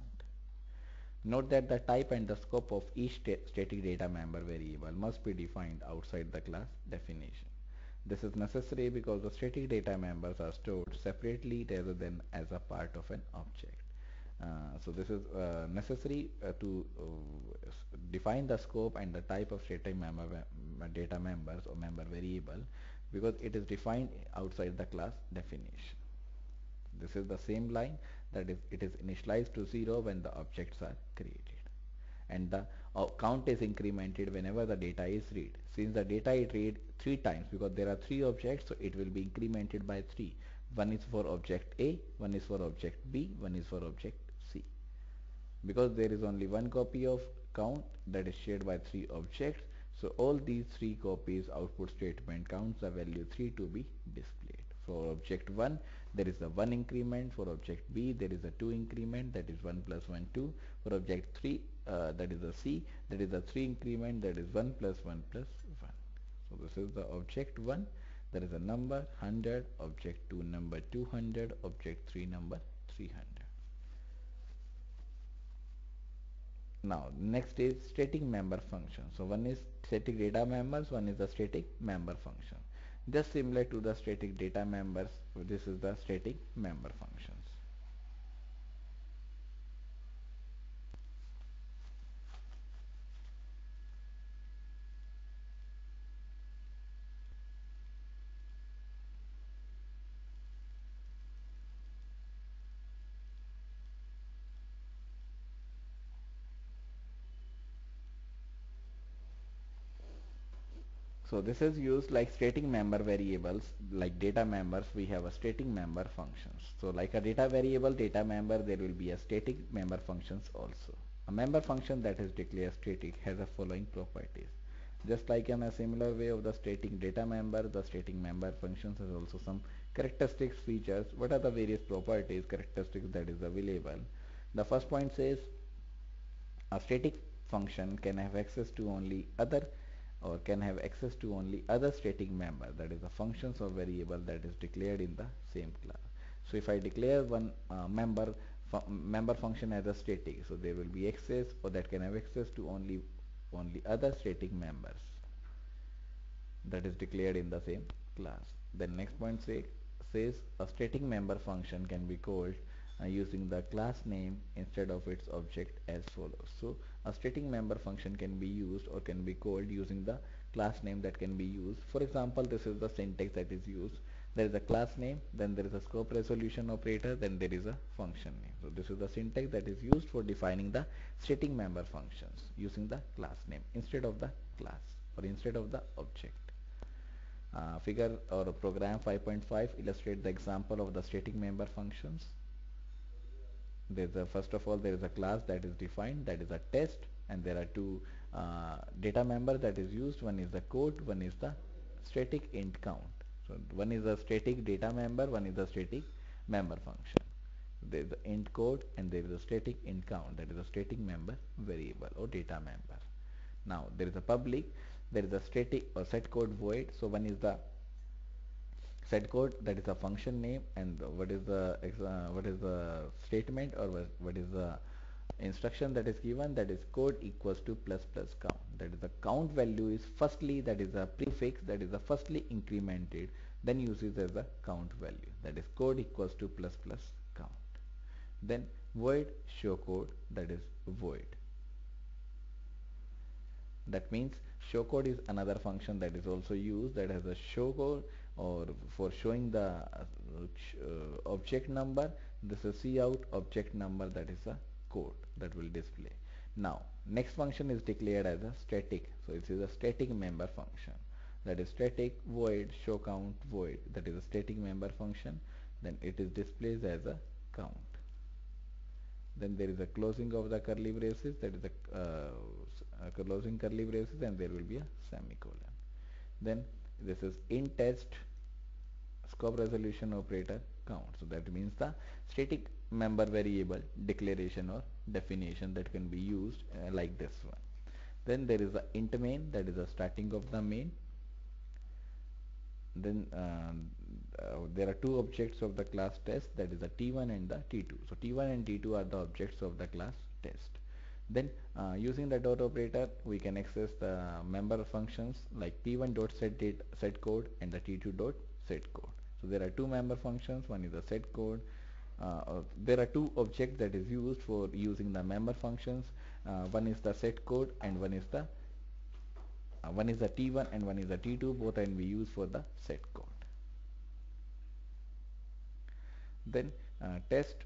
Note that the type and the scope of each static data member variable must be defined outside the class definition. This is necessary because the static data members are stored separately rather than as a part of an object. So this is necessary to define the scope and the type of static data members or member variable, because it is defined outside the class definition. This is the same line, that is it is initialized to 0 when the objects are created, and the count is incremented whenever the data is read. Since the data is read 3 times, because there are 3 objects, so it will be incremented by 3. One is for object A, one is for object B, one is for object C. Because there is only one copy of count that is shared by 3 objects, so all these 3 copies output statement counts the value 3 to be displayed. For object 1 there is a 1 increment, for object B there is a 2 increment, that is 1 plus 1 2, for object 3 that is a C, that is a 3 increment, that is 1 plus 1 plus 1. So this is the object 1, there is a number 100, object 2 number 200, object 3 number 300. Now next is static member function. So one is static data members, one is the static member function. just similar to the static data members. This is the static member functions. So this is used like static member variables, like data members. We have a static member functions. So like a data variable, data member, there will be a static member functions also. A member function that is declared static has the following properties. Just like in a similar way of the static data member, the static member functions has also some characteristics features. What are the various properties, characteristics that is available? The first point says a static function can have access to only other or can have access to only other static member, that is the functions or variable that is declared in the same class. So if I declare one member function as a static, so there will be access or that can have access to only other static members that is declared in the same class. The next point says a static member function can be called using the class name instead of its object as follows. So a static member function can be used or can be called using the class name that can be used. For example, this is the syntax that is used. There is a class name, then there is a scope resolution operator, then there is a function name. So this is the syntax that is used for defining the static member functions using the class name instead of the class or instead of the object. Figure or program 5.5 illustrate the example of the static member functions. First of all, there is a class that is defined, that is a test, and there are two data member that is used. One is the code, one is the static int count. So one is a static data member, one is a static member function. There is the int code and there is a static int count, that is a static member variable or data member. Now there is a public, there is a static or set code void. So one is the set code, that is a function name, and what is the statement or what is the instruction that is given, that is code equals to plus plus count. That is the count value is firstly, that is a prefix, that is the firstly incremented, then uses as a count value, that is code equals to plus plus count. Then void show code, that is void. That means show code is another function that is also used, that has a show code or for showing the object number. This is cout object number, that is a code that will display. Now next function is declared as a static, so it is a static member function, that is static void show count void, that is a static member function. Then it is displayed as a count. Then there is a closing of the curly braces, that is a closing curly braces, and there will be a semicolon. Then this is int test scope resolution operator count. So that means the static member variable declaration or definition that can be used like this one. Then there is the int main, that is the starting of the main. Then there are two objects of the class test, that is the T1 and the T2. So T1 and T2 are the objects of the class test. Then using the dot operator, we can access the member functions like T1 dot set code and the T2 dot set code. So there are two member functions, one is the set code. There are two objects that is used for using the member functions. One is the set code and one is the T1 and one is the T2, both can be used for the set code. Then test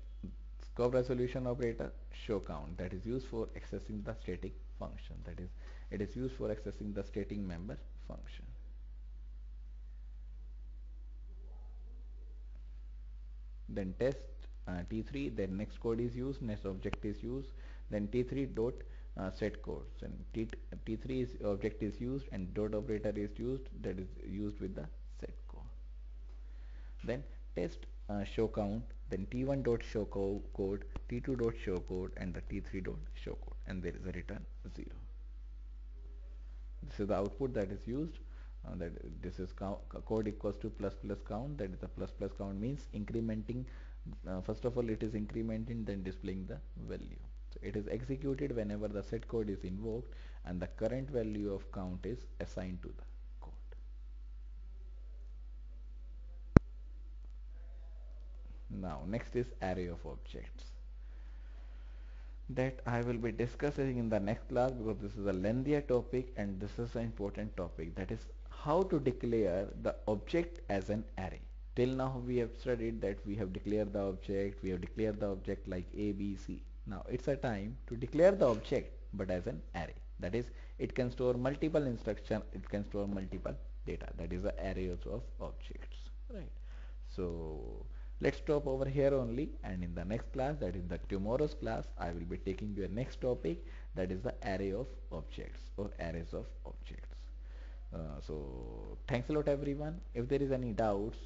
scope resolution operator show count, that is used for accessing the static function, that is it is used for accessing the static member function. Then test T3, then next code is used, next object is used, then T3 dot set code. So T3 is object is used and dot operator is used, that is used with the set code. Then test show count, then T1 dot show code, T2 dot show code, and the T3 dot show code, and there is a return 0. This is the output that is used. That this is code equals to plus plus count, that is the plus plus count means incrementing. First of all it is incrementing, then displaying the value. So it is executed whenever the set code is invoked and the current value of count is assigned to the code. Now next is array of objects that I will be discussing in the next class, because this is a lengthier topic and this is an important topic, that is how to declare the object as an array. Till now we have studied that we have declared the object, we have declared the object like A, B, C. Now it's a time to declare the object but as an array. That is, it can store multiple instructions, it can store multiple data. That is the array of objects, right? So let's stop over here only, and in the next class, that is the tomorrow's class, I will be taking you a next topic, that is the array of objects or arrays of objects. So thanks a lot everyone. If there is any doubts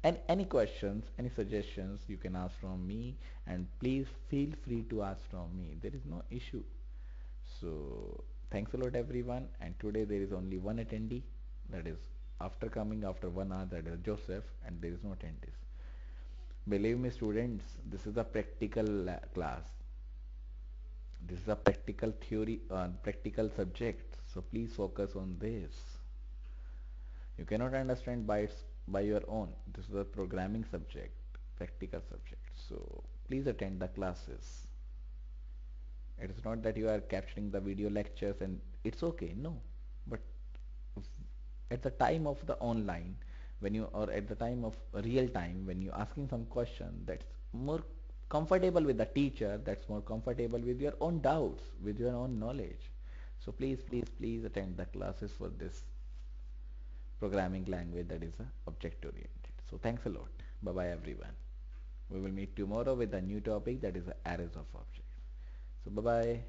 and any questions, any suggestions, you can ask from me, and please feel free to ask from me. There is no issue. So thanks a lot everyone, and today there is only one attendee, that is after coming after 1 hour, that is Joseph, and there is no attendees. Believe me students, this is a practical class. This is a practical theory, practical subject. So please focus on this. You cannot understand by your own. This is a programming subject, practical subject. So please attend the classes. It is not that you are capturing the video lectures and it's okay. No, but at the time of the online, when you, or at the time of real time, when you asking some question that's more comfortable with the teacher, that's more comfortable with your own doubts, with your own knowledge. So please attend the classes for this programming language, that is object oriented. So thanks a lot. Bye bye everyone. We will meet tomorrow with a new topic, that is arrays of objects. So bye bye.